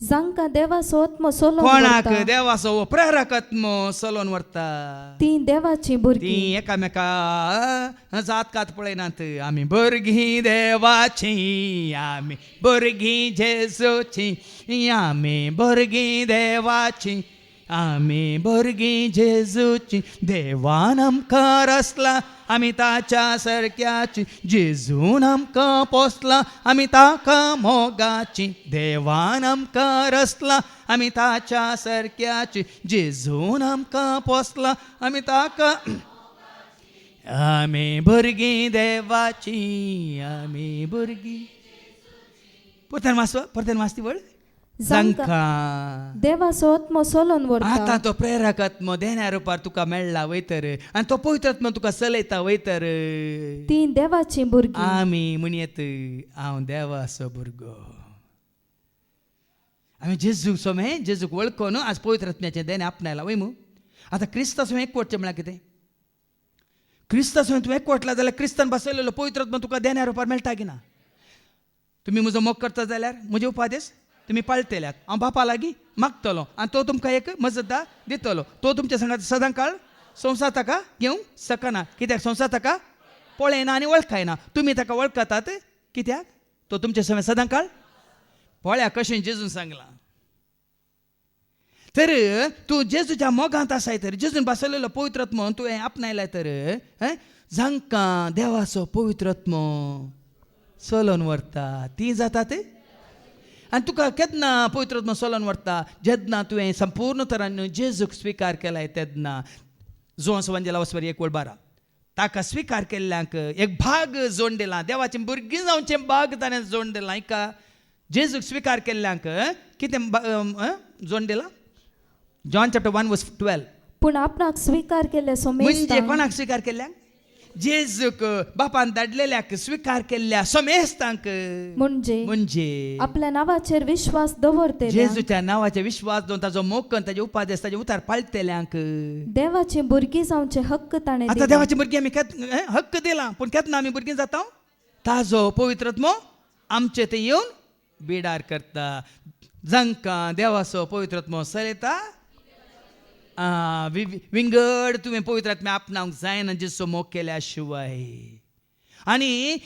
जांकां देवाचो आत्मो सोलोवन कोणाक व्हरता देवाचो हो प्रेरक आत्मो चलोवन व्हरता. तीं देवाचीं ती भुरगीं. एकामेका जात कात पळयनात. आमी भुरगीं देवाची आमी भुरगीं जेजूची आमी भुरगीं देवाची आमी भुरगीं जेजूची. देवान आमकां रचला आमी ताच्या सारक्याची. जेजून आमकां पोसला आमी ताका मोगाची. देवान आमकां रचला आमी ताच्या सारक्याची. जेजून आमकां पोसला आमी ताका आमी भुरगीं देवाची आमी भुरगीं. परतेन वाचती वळ. जांकां देवाचो आत्मो सोलोवन आतां व्हरता तो प्रेरक आत्मो देण्या रुपार तुका मेळ्ळा वयतर आनी तो पवित्र आत्मो तुका चलयता वयतर तीं देवाचीं भुरगीं. आमी म्हणयत हांव देवाचो भुरगो. आमी जेजूक सोमे जेजूक वळखून आज पवित्र आत्म्याचें देणे आपणायला वय मू. आतां क्रिस्तांचो एकवटचें म्हळ्यार कितें. क्रिस्तांचो तूं एकवटला जाल्यार क्रिस्तान बसयलेलो पवित्र आत्मा तुका देण्या रुपार मेळटा की ना. तुमी म्हजो मोग करता जाल्यार म्हजे उपादेश तुमी पाळटल्यात. हांव बापा लागीं मागतलो आनी तो तुमकां एक मजतदार दितलो. तो तुमच्या संगात सदां काळ संवसार ताका घेवंक शकना. कित्याक संवसार ताका पळयना आनी वळखायना. तुमी ताका वळखतात कित्याक तो तुमचे समेत सदां काळ पळया कशें जेजून सांगलां. तर तूं जेजूच्या मोगांत आसाय तर जेजून बसयलेलो पवित्र आत्मो तुवें आपणायलाय तर जांकां देवाचो पवित्र आत्मो चलोवन व्हरता ती जातात. आनी तुका केन्ना पवित्र आत्मा चलोवन व्हरता जेन्ना तुवें संपूर्ण तरान जेजूक स्विकार केलाय तेन्ना. जोस वंजेला वसवरी 1:12 ताका स्वीकार केल्ल्यांक एक भाग जोड दिला देवाचे भुरगीं जावचे भाग ताणें जोड दिला का जेजूक स्वीकार केल्ल्यांक कितें जोड दिला जॉन चॅप्टर 1:12 पूण आपणाक स्वीकार केले म्हणजे सोमेस्तांक कोणाक स्वीकार केल्ल्यांक जेजूक बापान धाडलेल्याक स्वीकार केल्ल्या सोमेस्तांक म्हणजे आपल्या नावाचेर विश्वास दवरते जेजूच्या नावाचे विश्वास दवरून ताजो मोखन ताजे उपादेश ताजे उतार पाळटल्यांक देवाची भुरगीं जावचे हक्क ताणें आता दिला. देवाची भुरगीं आमी हक्क दिला पूण केन्ना आमी भुरगीं जाता ताजो पवित्र आत्मो आमचे ते येवन बिडार करता जांकां देवाचो पवित्र आत्मो चलयता विंगड तुवें पवित्र आत्मे आपणावंक जायना जेजूचो मोग केल्या शिवाय आनी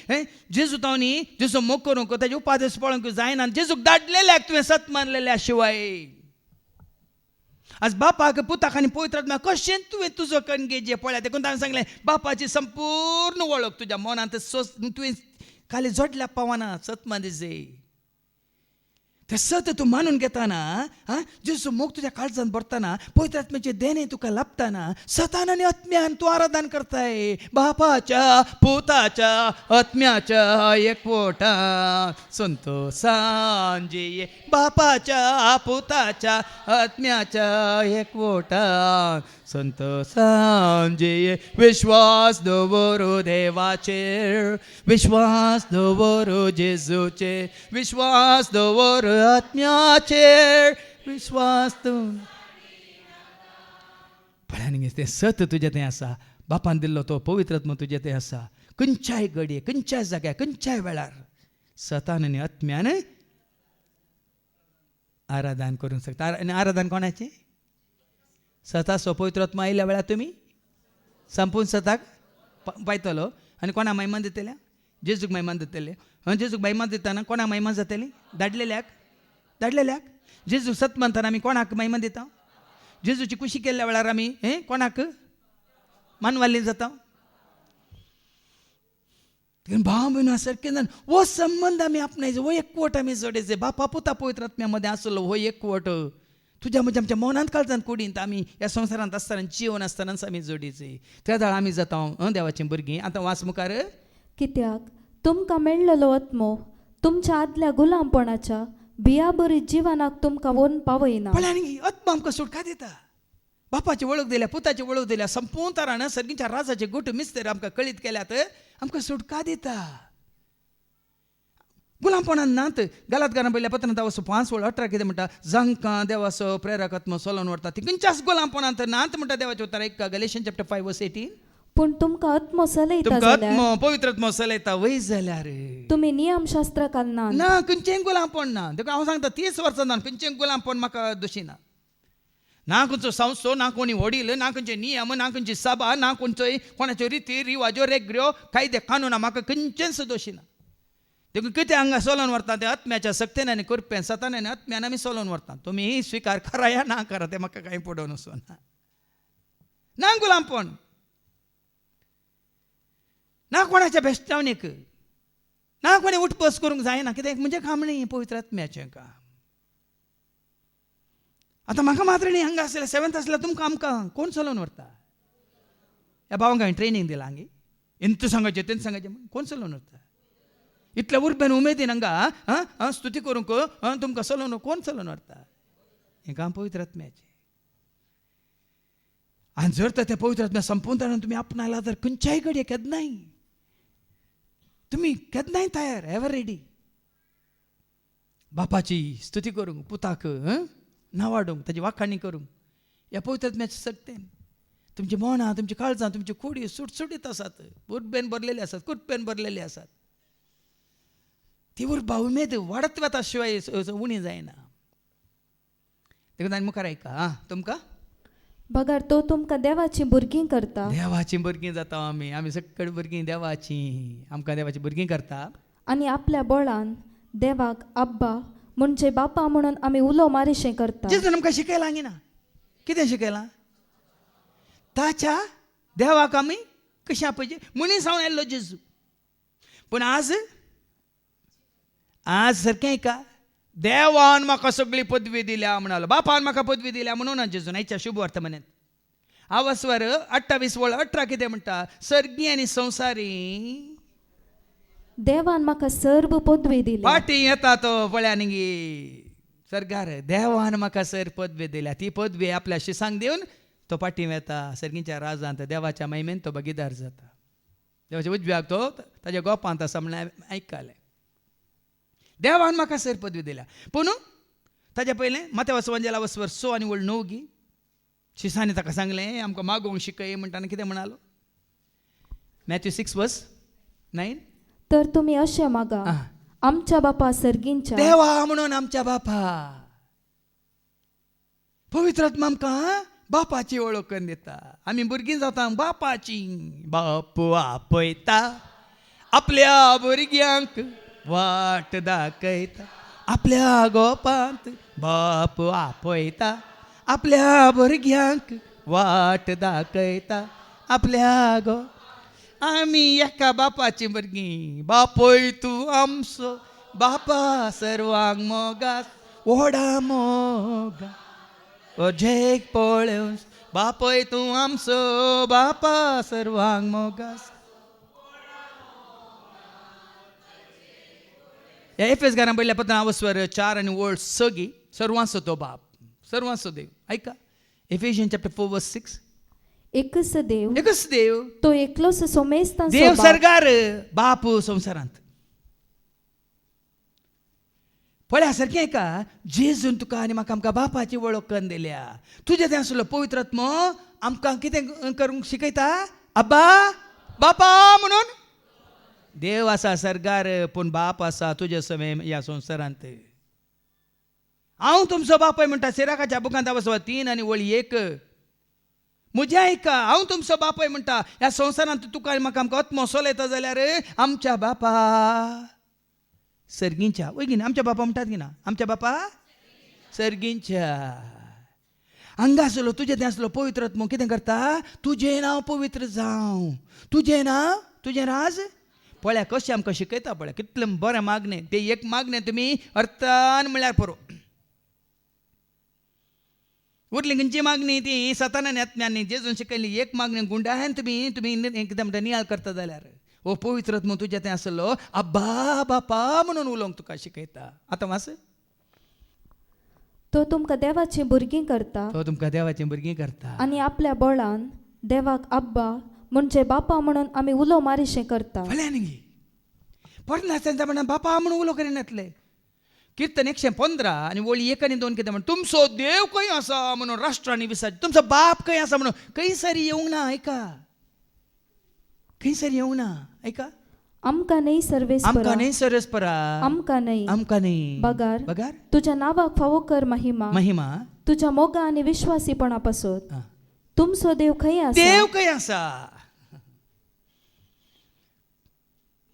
जेजू तावनी जेजूचो मोग करूंक ताजे उपादेश पळोवंक जायना जेजूक धाडलेल्याक तुवें सत मानलेल्या शिवाय आज बापाक पुताक आनी पवित्र आत्म्याक कशें तुवें तुजो कणगे जे पळया देखून ताणें सांगलें बापाची संपूर्ण वळख तुज्या मनांत तुवें खाली जोडल्या पावना सत मानजे ते सत तूं मानून घेताना जेजू मोग तुज्या काळजांत भरताना पवित्र आत्म्याचे देणे तुका लाभताना सतान आनी आत्म्यान तूं आराधन करताय बापाच्या पुताच्या आत्म्याच्या एकवटा संतोषांजे बापाच्या पुताच्या आत्म्याच्या एकवटा संतोषांजे विश्वास दवरो देवाचेर विश्वास दवरो जेजूचेर विश्वास दवरो आत्म्याचेर विश्वास पळय तें सत तुजें तें आसा बापान दिल्लो तो पवित्र आत्मो तुजें तें आसा खंयच्याय घडये खंयच्याय जाग्यार खंयच्याय वेळार सतान आनी आत्म्यान आराधन करूंक शकता आनी आराधन कोणाचें सताचो पवित्र आत्मा आयल्या वेळार तुमी संपूर्ण सताक पायतलो आनी कोणा महिमान दितल्या जेजूक महिमान दितले जेजूक महिमान दितना कोणाक महिमान जातली धाडलेल्याक जेजू सत म्हणटाना आमी कोणाक महिमान दिता जेजूची खुशी केल्ल्या वेळार आमी कोणाक मानवाली जाता भाव भयण सारकें जावन हो संबंध आमी आपणायचो हो एकवट आमी जोडायचे बापा पुता पवित्र आत्म्या मदें आसलो हो एकवट तुज्या म्हज्या आमच्या मनांत काळजांत कुडींत आमी ह्या संवसारांत आसतना जिवन आसतनाच आमी जोडीचे त्या दाळ आमी जाता देवाचीं भुरगीं आतां वाच मुखार कित्याक तुमकां मेळ्ळलो आत्मो तुमच्या आदल्या गुलामपणाच्या भियाबरीत जिवनाक तुमकां व्हरून पावयना पण आनी आत्मा आमकां सुटका दिता बापाची वळख दिल्या पुताची वळख दिल्या संपूर्ण तरान सर्गीच्या राजाचे गोठ मिस्तर आमकां कळीत केल्यात आमकां सुटका दिता गुलामपणान नात गलातकारां पयल्या पत्रांत 5:18 कितें म्हणटा जांकां देवाचो प्रेरक आत्मो चलोवन व्हरता ती खंयच्याच गुलामपणांत नात म्हणटा देवाचें उतर ऐका गलेशियन चॅप्टर 5:18 पूण तुमकां आत्मो चलयता तुमकां जाल्यार आत्मो पवित्र आत्मो चलयता वय जाल्यार तुमी नियमशास्त्र घालना ना खंयचेंय गुलामपण ना देखून हांव सांगता 30 वर्सां जावन खंयचें गुलामपण म्हाका दोशीना ना खंयचो संस्थो ना कोणी वडील ना खंयचे नियम ना खंयची सभा ना खंयचोय कोणाच्यो रिती रिवाज्यो रेगड्यो कायदे कानुना म्हाका खंयचेंच दोशीना देखून कितें हांगा चलोवन व्हरता तें आत्म्याच्या सक्तीन आनी करप्यान सतान आनी आत्म्यान आमी चलोवन व्हरता तुमी स्विकार करा या ना करा तें म्हाका कांय पडोवन वचना ना गुलामपण ना कोणाच्या बेश्टावणेक ना कोणी उठपस करूंक जायना कित्याक म्हणजे काम न्ही पवित्र आत्म्याचें काम आतां म्हाका मात्र न्ही हांगा आसलें 7th आसल्यार तुमकां आमकां कोण चलोवन व्हरता ह्या भावांक हांवें ट्रेनींग दिलां हांगे इंत सांगचें तेंच सांगचें कोण चलोवन व्हरता इतल्या उर्बेन उमेदीन हांगा स्तुती करूंक तुमकां चलोवन कोण चलोवन व्हरता हें काम पवित्र आत्म्याचें आनी जर तर तें पवित्र आत्म्या संपूर्ण तुमी आपणाला तर खंयच्याय घडये केन्नाय तुमी केन्नाय तयार एवर रेडी बापाची स्तुती करूंक पुताक नावाडूंक ताची वाखाणी करूंक ह्या पवित्र आत्म्याच्या सक्तीन तुमची मनां तुमची काळजां तुमची कुडी सुटसुटीत आसात उर्बेन भरलेली आसात कुटपेन भरलेली आसात ती उर्बा उमेद वाडत वता शिवाय उणी जायना देखून आनी मुखार ऐका तुमकां बगार तो तुमकां देवाची भुरगीं करता देवाची भुरगीं जाता आमी सगळीं भुरगीं देवाचीं आमकां देवाची भुरगीं करता आनी आपल्या बळान देवाक आब्बा म्हणजे बापा म्हणून आमी उलो मारिशें करता जेजून आमकां शिकयलां हांगी ना कितें शिकयलां ताच्या देवाक आमी कशें आपयचें मनीस हांव येयल्लो जेजू पूण आज सारकें का देवान म्हाका सगळी पदवी दिल्या म्हणालो बापान म्हाका पदवी दिल्या म्हणून जेजून आयच्या शुभ वर्तमानांत आवस्वर 28 वळ 18 कितें म्हणटा, सर्गी आनी संवसारी देवान म्हाका सर्व पदवी दिली. पाटी येता तो पळया न्ही सरकार, देवान म्हाका सर पदवी दिल्या. ती पदवी आपल्या शिसांक दिवन तो पाटी येता सर्गीच्या राजांत, देवाच्या महिमेन तो भागीदार जाता. देवाच्या उजव्याक तो ताच्या गोपांत आसा म्हणून आयकले. देवान म्हाका सर पदवी दिल्या. पूण ताच्या पयलें माथेवास वंजेला वस्वर 6 आनी वळ 9 गी शिसांनी ताका सांगलें आमकां मागोवंक शिकय म्हणटाना कितें म्हणालो. मॅथ्यू 6:9 तर तुम्ही अशें मागा, आमच्या बापा सर्गींच्या. देवा म्हणून आमच्या बापा. पवित्र आत्मा आमकां बापाची वळख करून दिता. आमी भुरगीं जाता बापाची. बापू आपयता आपल्या भुरग्यांक वाट दाखयता. आपल्या गोपांत बापू आपयता आपल्या भुरग्यांक वाट दाखयता. आपल्या गो आमी एका बापाची भुरगीं. बापोय तूं आमचो बापा सर्वांक मोगास व्हडा मोगा जेक पळोवन. बापोय तूं आमचो बापा सर्वांक मोगास. ह्या एफेसकारांक पयल्या पत्रांत आवस्वर 4 आनी वळ 6 गी सर्वांचो तो बाप, सर्वांचो देव. ऐका एफिशियन्स चॅप्टर 4:6. एकच देव, एकच देव, तो एकलोच सोमेस्तांचो देव बाप. सरकार बाप संवसारांत. पळया सारकें ऐका, जेजून तुका आनी म्हाका आमकां बापाची वळख करून दिल्या. तुजें तें आसलो पवित्र आत्मो आमकां कितें करूंक शिकयता. अब्बा बापा म्हणून. देव आसा सरकार, पूण बाप आसा तुजे समे ह्या संवसारांत. हांव तुमचो बापय म्हणटा सिराकाच्या बुकांत आवस्वर 3 आनी वळ 1. म्हजें आयका, हांव तुमचो बापय म्हणटा. ह्या संवसारांत तुका आनी म्हाका आमकां आत्मो चलयता जाल्यार आमच्या बापा सर्गींच्या. वय गी ना, आमच्या बापा म्हणटात गी ना, आमच्या बापा सर्गींच्या. हांगा आसलो तुजें तें आसलो पवित्र आत्मो कितें करता. तुजें नांव पवित्र जावं. तुजें नांव, तुजें राज. पळया कशें आमकां शिकयता. पळया कितलें बरें मागणें. तें एक मागणें तुमी अर्थान म्हळ्यार पुरो. उरली खंयची मागणी ती सतानान आत्म्यांनी जेजून शिकयली. एक मागणी गुंडाळ्यान तुमी कितें म्हणटा नियाळ करता जाल्यार ओ पवित्र आत्मो तुजें तें आसलो अब्बा बापा म्हणून उलोवंक तुका शिकयता. आतां वास. तो तुमकां देवाची भुरगीं करता. तो तुमकां देवाची भुरगीं करता. आनी आपल्या बळान देवाक अब्बा म्हणजे बापा म्हणून आमी उलो मारिशें करता. भल्या न्ही परनास्त्यांचा म्हणा बापा म्हणून उलो करीन येतले. कीर्तन 115 आनी वळ 1 आनी 2 कितें म्हण, तुमचो देव खंय आसा म्हणून राष्ट्रांनी विचारता. तुमचो बाप खंय आसा म्हणून खंयसर येवंक ना. ऐका खंयसर येवंक ना. ऐका आमकां न्हय सर्वेस्परा, आमकां न्हय सरस्परा, आमकां न्हय, आमकां न्हय. बगार बगार तुज्या नावाक फावो कर महिमा. महिमा तुज्या मोगा आनी विश्वासीपणा पासून. तुमचो देव खंय आसा. देव खंय आसा.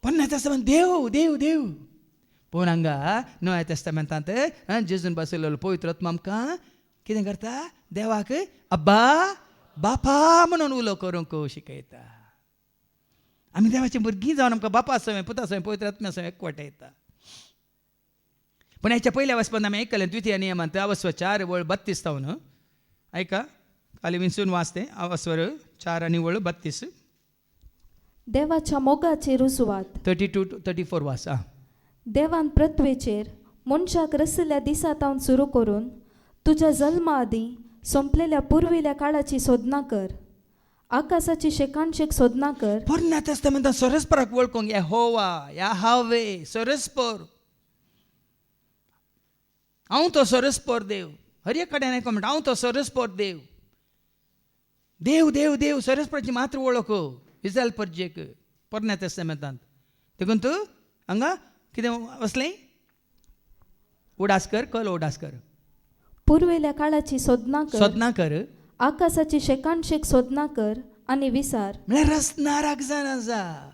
पन्नास तेस्तामेंत देव देव देव. पूण हांगा नव्या तेस्तामेंतांत जेजून बसयलेलो पवित्र आत्मा आमकां कितें करता. देवाक अब्बा बापा म्हणून उलो करूंक शिकयता. आमी देवाची भुरगीं जावन आमकां बापा सवय पुता सवय पवित्र आत्म्या सवय एकवट येता. पण हेच्या पयल्या वचपांत आमी आयकलें द्वितीय नियमांत आवस्वर 4 वळ 32 न्हू. ऐका खाली विंचून वाचतें. आवस्वर 4 आनी वळ 32. देवाच्या मोगाची रुजवात. 32 to 34 वाच. देवान पृथ्वेचेर मनशाक रचल्या दिसातावन सुरू करून तुज्या जल्मा आदीं संपलेल्या पुर्विल्या काळाची सोदना कर. आकाशाची शेकाणशेक सोदना कर. पोरण्या तेस्तामेंतांत सरस्पराक वळखूंक यहोवा याहावे सरस्पर. हांव तो सरस्पर देव. हर एक कडेन आयको म्हणटा हांव तो सरस्पर देव. देव देव देव सरस्पराची मात्र वळख इस्रायल प्रजेक पोरण्या तेस्तामेंतांत. देखून तूं हांगा कितें वसलें उडास कर. कल उडास कर. पुर्वेल्या काळाची सोदना कर. सोदना कर. आकाशाची शेकाणशेक सोदना कर आनी विसार. म्हळ्यार रचनाराक जाण आसा.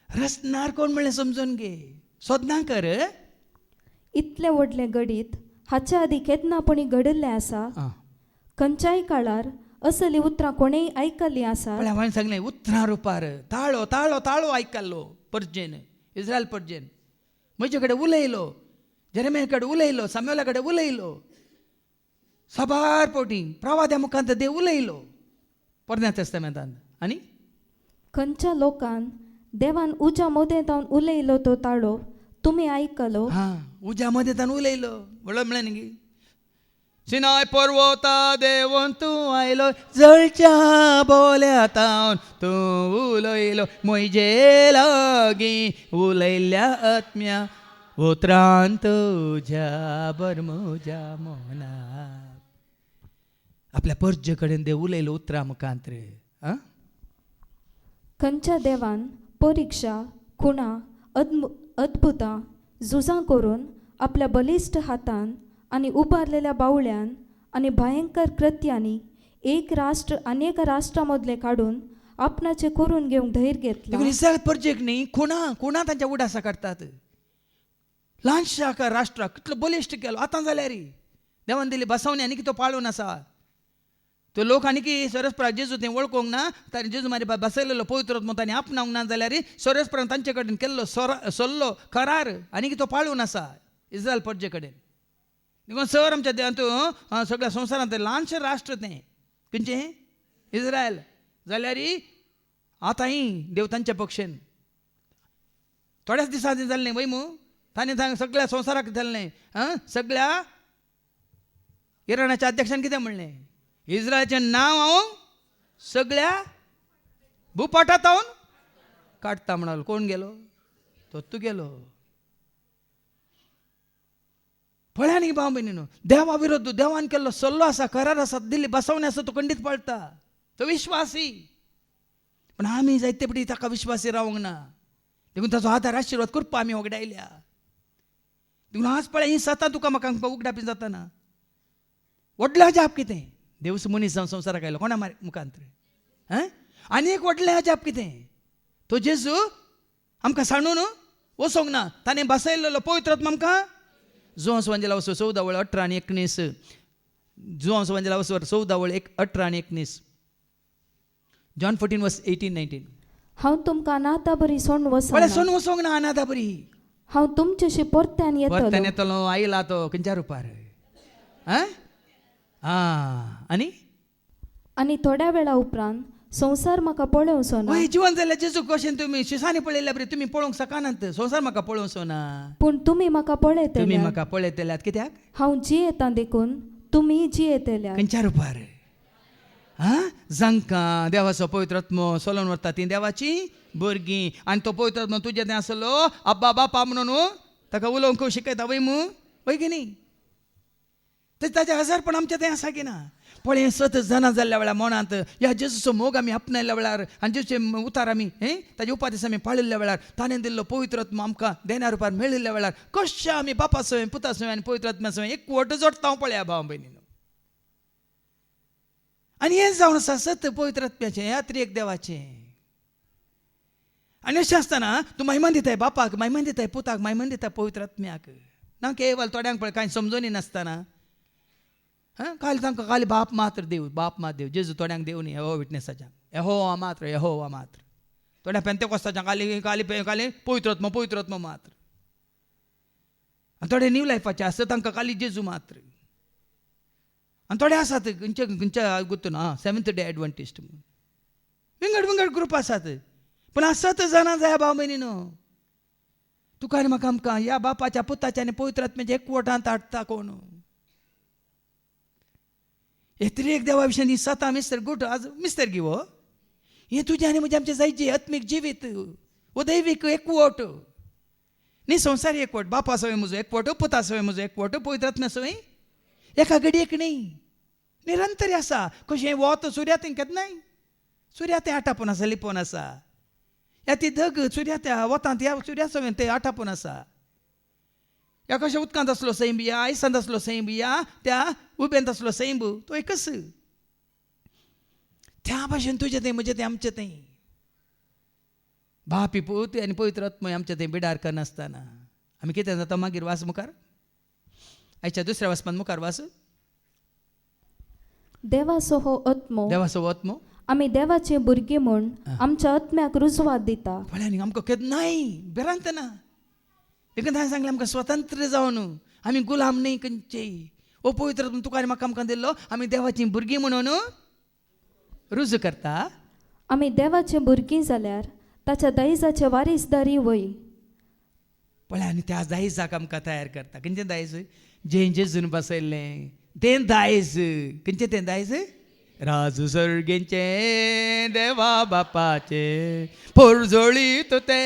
रचनार कोण म्हळें समजून घे. सोदना कर. इतले व्हडले घडीत हाच्या आदीं केन्नापणी घडिल्लें आसा. खंयच्याय काळार असली उतरां कोणेय आयकल्लीं आसा. म्हळ्यार हांवें सांगलें उतरां रुपार ताळो ताळो ताळो आयकल्लो पर्जेन इस्रायल पर्जेन. म्हजे कडेन उलयलो. जेरेमिया कडेन उलयलो. सामुएला कडेन उलयलो. सबार पोटी प्रवाद्या मुखांत देव उलयलो पोरण्या तेस्तामेंतान आनी खंयच्या लोकान देवान उज्या मोदेतावन उलयलो तो ताळो तुमी आयकलो. हां उज्या मध्ये तान उलयलो वळख म्हळें न्ही सिनाय पर्वता देवून तूं आयलो जळच्या बोल्या तावन तूं उलयलो मोयजे लागीं उलयल्या आत्म्या उतरांत तुज्या बरमुजा मोनाक. आपल्या परजे कडेन देव उलयलो उतरां मुखांत रे. आं खंयच्या देवान परीक्षा खुणा अद्भुतां झुजां करून आपल्या बलिश्ट हातान आनी उबारलेल्या बावळ्यान आनी भयंकर कृत्यांनी एक राष्ट्र अनेक राष्ट्रां मदले काडून आपणाचे करून घेवंक धैर्य घेतला. देखून इस्रायल परजेक न्ही खुणा तांच्या उडासा काडटात. ल्हानशा राष्ट्राक कितलो बलिश्ट केलो आतां जाल्यार देवान दिली बसवणी आनी तो पाळून आसा. तो लोक आनी की सरस्परा जेजू तें वळखोंक ना ताणें जेजू मारी बसयलेलो पवित्र तांणी आपणावंक ना जाल्यार सरस्परान तांचे कडेन केल्लो सल्लो करार आनी की तो पाळून आसा इस्रायल परजे कडेन. देखून सर आमच्या देवान सगळ्या संवसारांत ल्हानशें राष्ट्र तें खंयचें इस्रायल जाल्यार आतांय देव तांच्या पक्षेन. थोड्याच दिसांनी जालें न्ही वय ताणें सगळ्या संवसाराक जालें सगळ्या इराणाच्या अध्यक्षान कितें म्हणलें इस्रायलचें नांव हांव सगळ्या भूपटांत हांव काडटा म्हणालो. कोण गेलो तो तूं गेलो. पळया न्ही भाव भयणीनो देवा विरोध देवान केल्लो सल्लो आसा करार आसा दिल्ली बसवणी आसा तो खंडीत पाळटा तो विश्वासी. पण आमी जायते पटी ताका विश्वासी रावंक ना. देखून ताचो आदार आशिर्वाद करपा आमी वगडायल्या. देखून आज पळय ही सतां तुका म्हाका उगडापी जातना व्हडलें अजाप कितें देव मनीस जावन संवसाराक आयलो कोणा मुखांत आनी एक व्हडलें अजाप कितें तो जेजू आमकां सांडून वचोंक ना. ताणें बसयलेलो पवित्र आत्मा आमकां जुवांस वांजेला वचो 14:18 आनी 19 जुवांस वांजेला वचो 14:18 आनी 19 जॉन 14:18-19 हांव तुमकां अनाथा बरी सोडून पळय वचना. सोन वचोंक ना अनाथा बरी हांव तुमचेशी परत्यान परत्यान येतलो. येतलो आयला तो खंयच्या रुपार आनी आनी थोड्या वेळा उपरांत संवसार म्हाका पळोवचो ना हय जिवन जाल्यार जेजू कशें तुमी शिसांनी पळयल्या बरी तुमी पळोवंक सकानात संवसार म्हाका पळोवचो ना. पूण तुमी म्हाका तुमी पळयतले. म्हाका पळयतल्यात कित्याक हांव जियेतां देखून तुमी जियेतल्या. खंयच्या रुपार जांकां देवाचो पवित्र आत्मो सोलोवन व्हरता ती देवाची भुरगीं आनी तो पवित्र आत्मो तुजें तें आसलो अब्बा बापा म्हणून ताका उलोवंक शिकयता वय की न्ही. ताचें हजारपण आमचें तें आसा की ना. पळय सत जाणां जाल्ल्या वेळार मनांत ह्या जेजूचो मोग आमी आपणायल्या वेळार आनी जेजूचे उतार आमी ताचे उपादेश आमी पाळिल्ल्या वेळार ताणें दिल्लो पवित्र आत्मा आमकां देण्या रुपार मेळिल्ल्या वेळार कशें आमी बापा सवय पुता सवय आनी पवित्र आत्म्या सवय एकवट जोडटा पळया भाव भयणीनो. आनी हें जावन आसा सत पवित्र आत्म्याचें ह्या त्रिएक देवाचें. आनी अशें आसतना तूं महिमान दिताय बापाक महिमान दिताय पुताक महिमान दिता पवित्र आत्म्याक ना केवळ थोड्यांक पळय कांय समजूनी नासतना खाली तांकां खाली बाप मात्र देव जेजू थोड्यांक देव न्ही हो विटनेसाच्या यहोवा मात्र थोड्या पेंतेकोस्ताच्या खाली पवित्र आत्मा मात्र आनी थोडे न्यू लायफाचे आसता तांकां खाली जेजू मात्र आनी थोडे आसात खंयच्या गुतून सेवन्थ डे एडव्हेंटिस्ट विंगड ग्रूप आसात. पूण आसत जाणा जाय भाव भयणीनो तुका आनी म्हाका आमकां ह्या बापाच्या पुताच्या आनी पवित्र आत्म्याच्या एकवटांत हाडटा कोण. हे तरी एक देवा विशयान सता मिस्तर गुट आज मिस्तर गिवो हे तुझे आनी म्हजे आमचे जायचे आत्मीक जिवीत वो दैवीक एकवट न्ही संवसारी एकवट बापा सवय म्हजो एकवट पुता सवय म्हजो एकवट पवित्र आत्म्या सवय एका घडयेक न्ही निरंतरी आसा. कशें वत सुर्या तें केन्नाय सुर्या तें आटापून आसा लिपोवन आसा. ह्या ती धग सुर्या त्या वतांत ह्या सुर्या सवय तें आटापून आसा. ह्या कशें उदकांत आसलो सैंब या आयसांत आसलो सैंब या त्या उबेंत आसलो सैंब तो एकच. त्या भाशेन तुजें तें म्हजें तें आमचें तें बापी पूत आनी पवित्र आत्मय आमचें तें बिडार करनासतना आमी कितें जाता मागीर वास मुखार आयच्या दुसऱ्या वासपान मुखार वास देवाचो हो आत्मो आमी देवाचे भुरगे म्हूण आमच्या आत्म्याक रुजवात दिता. पळय न्ही आमकां केन्नाय भिरांत ना. देखून ताणें सांगलें आमकां स्वतंत्र जावन आमी गुलाम न्ही खंयचेय ओ पवित्र आत्मा तुका आनी म्हाका आमकां दिल्लो आमी देवाची भुरगीं म्हणून रुजू करता. आमी देवाचे भुरगीं जाल्यार ताच्या दायजाचे वारीसदारी वय. पळय आनी त्या दायजाक आमकां तयार करता. खंयचें दायज? जें जेजून बसयल्लें तें दायज. खंयचें तें दायज? राजू सर्गेंचे देवा बापाचे पोरजोळीत ते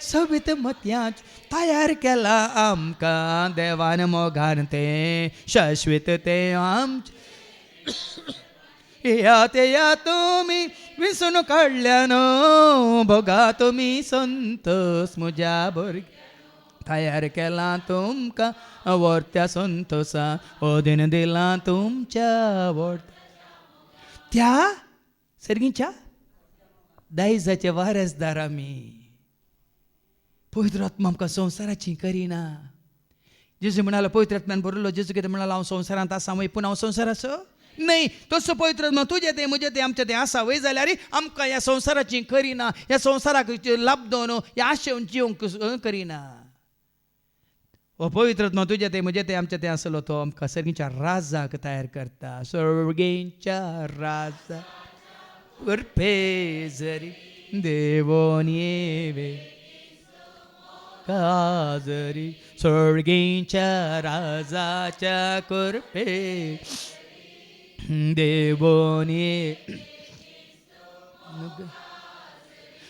सोबीत मत्याच तयार केला आमकां देवान मोगान ते शाश्वत ते आमचे. या तुमी विसरून काडल्यानो बघा तुमी संतोस म्हज्या भुरग्या तयार केला तुमकां वर्त्या संतोसा ओदेन दिला तुमच्या वर्त्या. त्या सर्गीच्या दायजाचे वारसदार आमी. पवित्र आत्मा आमकां संवसाराची करिना. जेजू म्हणालो पवित्र आत्म्यान बरयलो जेजू कितें म्हणालो हांव संवसारांत आसा वय पूण हांव संवसार आसा नाही. तसो पवित्र आत्मा तुजें तें म्हजें तें आमचें तें आसा वय जाल्यार आमकां ह्या संवसाराची करिना. ह्या संवसाराक लाभ दोन ह्या आशेवन जिवंक करिना. हो पवित्र आत्मा तुजें तें म्हजें तें आमचें तें आसलो तो आमकां सर्गीच्या राजाक तयार करता. सर्गेच्या राजा करपे जरी देवोन येवे काजरी सर्गेच्या राजाच्या करपे देवोन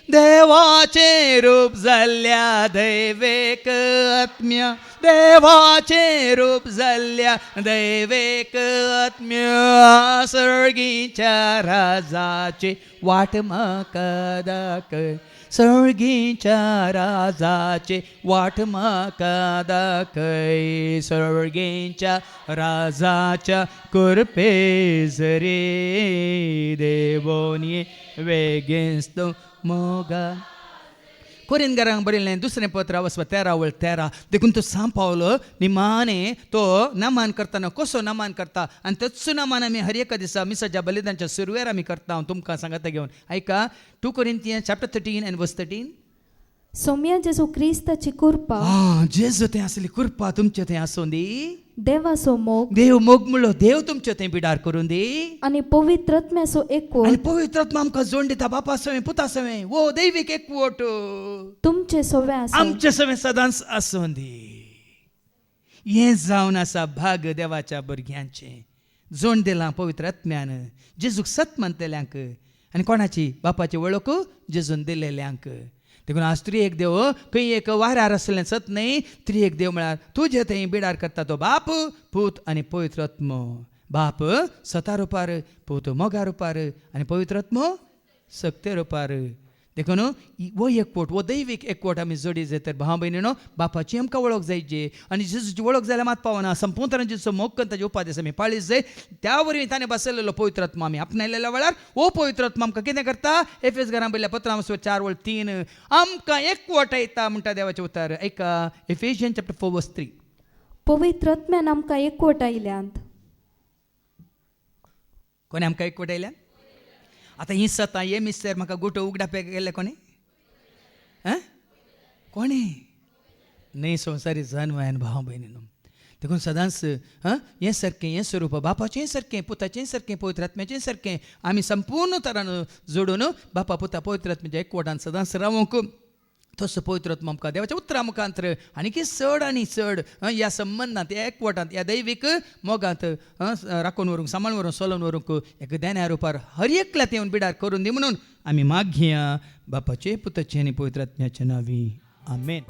देवाचे रूप जाल्ल्या दैवेक आत्म्या देवाचे रूप जाल्ल्या दैवेक आत्म्या सर्गीच्या राजाचे वाट म्हाका दाखय. सर्गीच्या राजाचे वाट म्हाका दाखय. सर्गीच्या राजाच्या कृपे जरी देवोनी वेगेस्त मोगा. कोरिंथीयांक बरयल्लें दुसरें पत्र वचपा 13:13 देखून तो सांग पावलो निमाणे तो नमान करतना कसो नमान करता आनी तेचो नमान आमी हर एका दिसा मिसाच्या बलिदानाच्या सुरवेर आमी करता. हांव तुमकां सांगता घेवन ऐका 2 Corinthians chapter 13 and verse 13. Soumya जेजू क्रिस्ताची कृपा जेजू तें आसली कृपा तुमचें तें आसूं दी. देवाचो मोग देव मोग म्हणलो देव तुमचें तें बिडार करून दी. आनी पवित्र आत्म्याचो एकवट आनी पवित्र आत्मा आमकां जोड दिता बापा सवें पुता सवें वो दैवीक एकवट तुमचे सवे आसूं आमचे सवें सदांच आसूं दी. हें जावन आसा भाग देवाच्या भुरग्यांचें. जोड दिलां पवित्र आत्म्यान जेजूक सत मानतल्यांक आनी कोणाची बापाची वळख जेजून दिलेल्यांक. देखून आज त्रिएक देव खंय एक वाऱ्यार आसलें सत न्हय. त्रिएक देव म्हळ्यार तुजें थंय बिडार करता तो बाप पूत आनी पवित्र आत्मो. बाप सता रुपार पूत मोगा रुपार आनी पवित्र आत्मो सक्ते रुपार. देखून वो एकवट वो दैवीक एकवट आमी जोडी जाय तर भाव भयणीनो बापाची आमकां वळख जायची आनी जेजूची वळख जाल्यार मात पावना. संपूर्ण तरेन जेजूचो मोग करून ताचे उपादेश आमी पाळीत जाय. त्या वरवीं ताणें बसयलेलो पवित्र आत्मा आमी आपणायलेल्या वेळार वो पवित्र आत्मा आमकां कितें करता. एफेसकारांक बरयल्ल्या पत्रां 4:3 आमकां एकवटायता म्हणटा देवाचें उतर. ऐका Ephesians chapter 4:3. पवित्र आत्म्यान आमकां एकवटायल्यांत. कोणी आमकां एकवटायल्यान? आतां ही सता हे मिस्टर म्हाका गुटो उगडा पे गेले कोणी कोणी न्ही संवसारी जन्म भाव भयणीनो. देखून सदांच हें सारकें हें स्वरूप बापाचें सारकें पुताचें सारकें पवित्र आत्म्याचें सारकें आमी संपूर्ण तरान जोडून बापा पुता पवित्र आत्म्याच्या एकवटान सदांच रावूंक तसो पवित्र आत्मा आमकां देवाच्या उतरा मुखांतर आनी चड आनी चड ह्या संबंदांत ह्या एकवटांत ह्या दैवीक मोगांत राखून व्हरूंक सांबाळून व्हरूंक सोलून व्हरूंक एक देण्या रुपार हर एकल्यात येवन बिडार करून दी म्हणून आमी मागया बापाचे पुताचे आनी पवित्र आत्म्याच्या नांवी आमेन.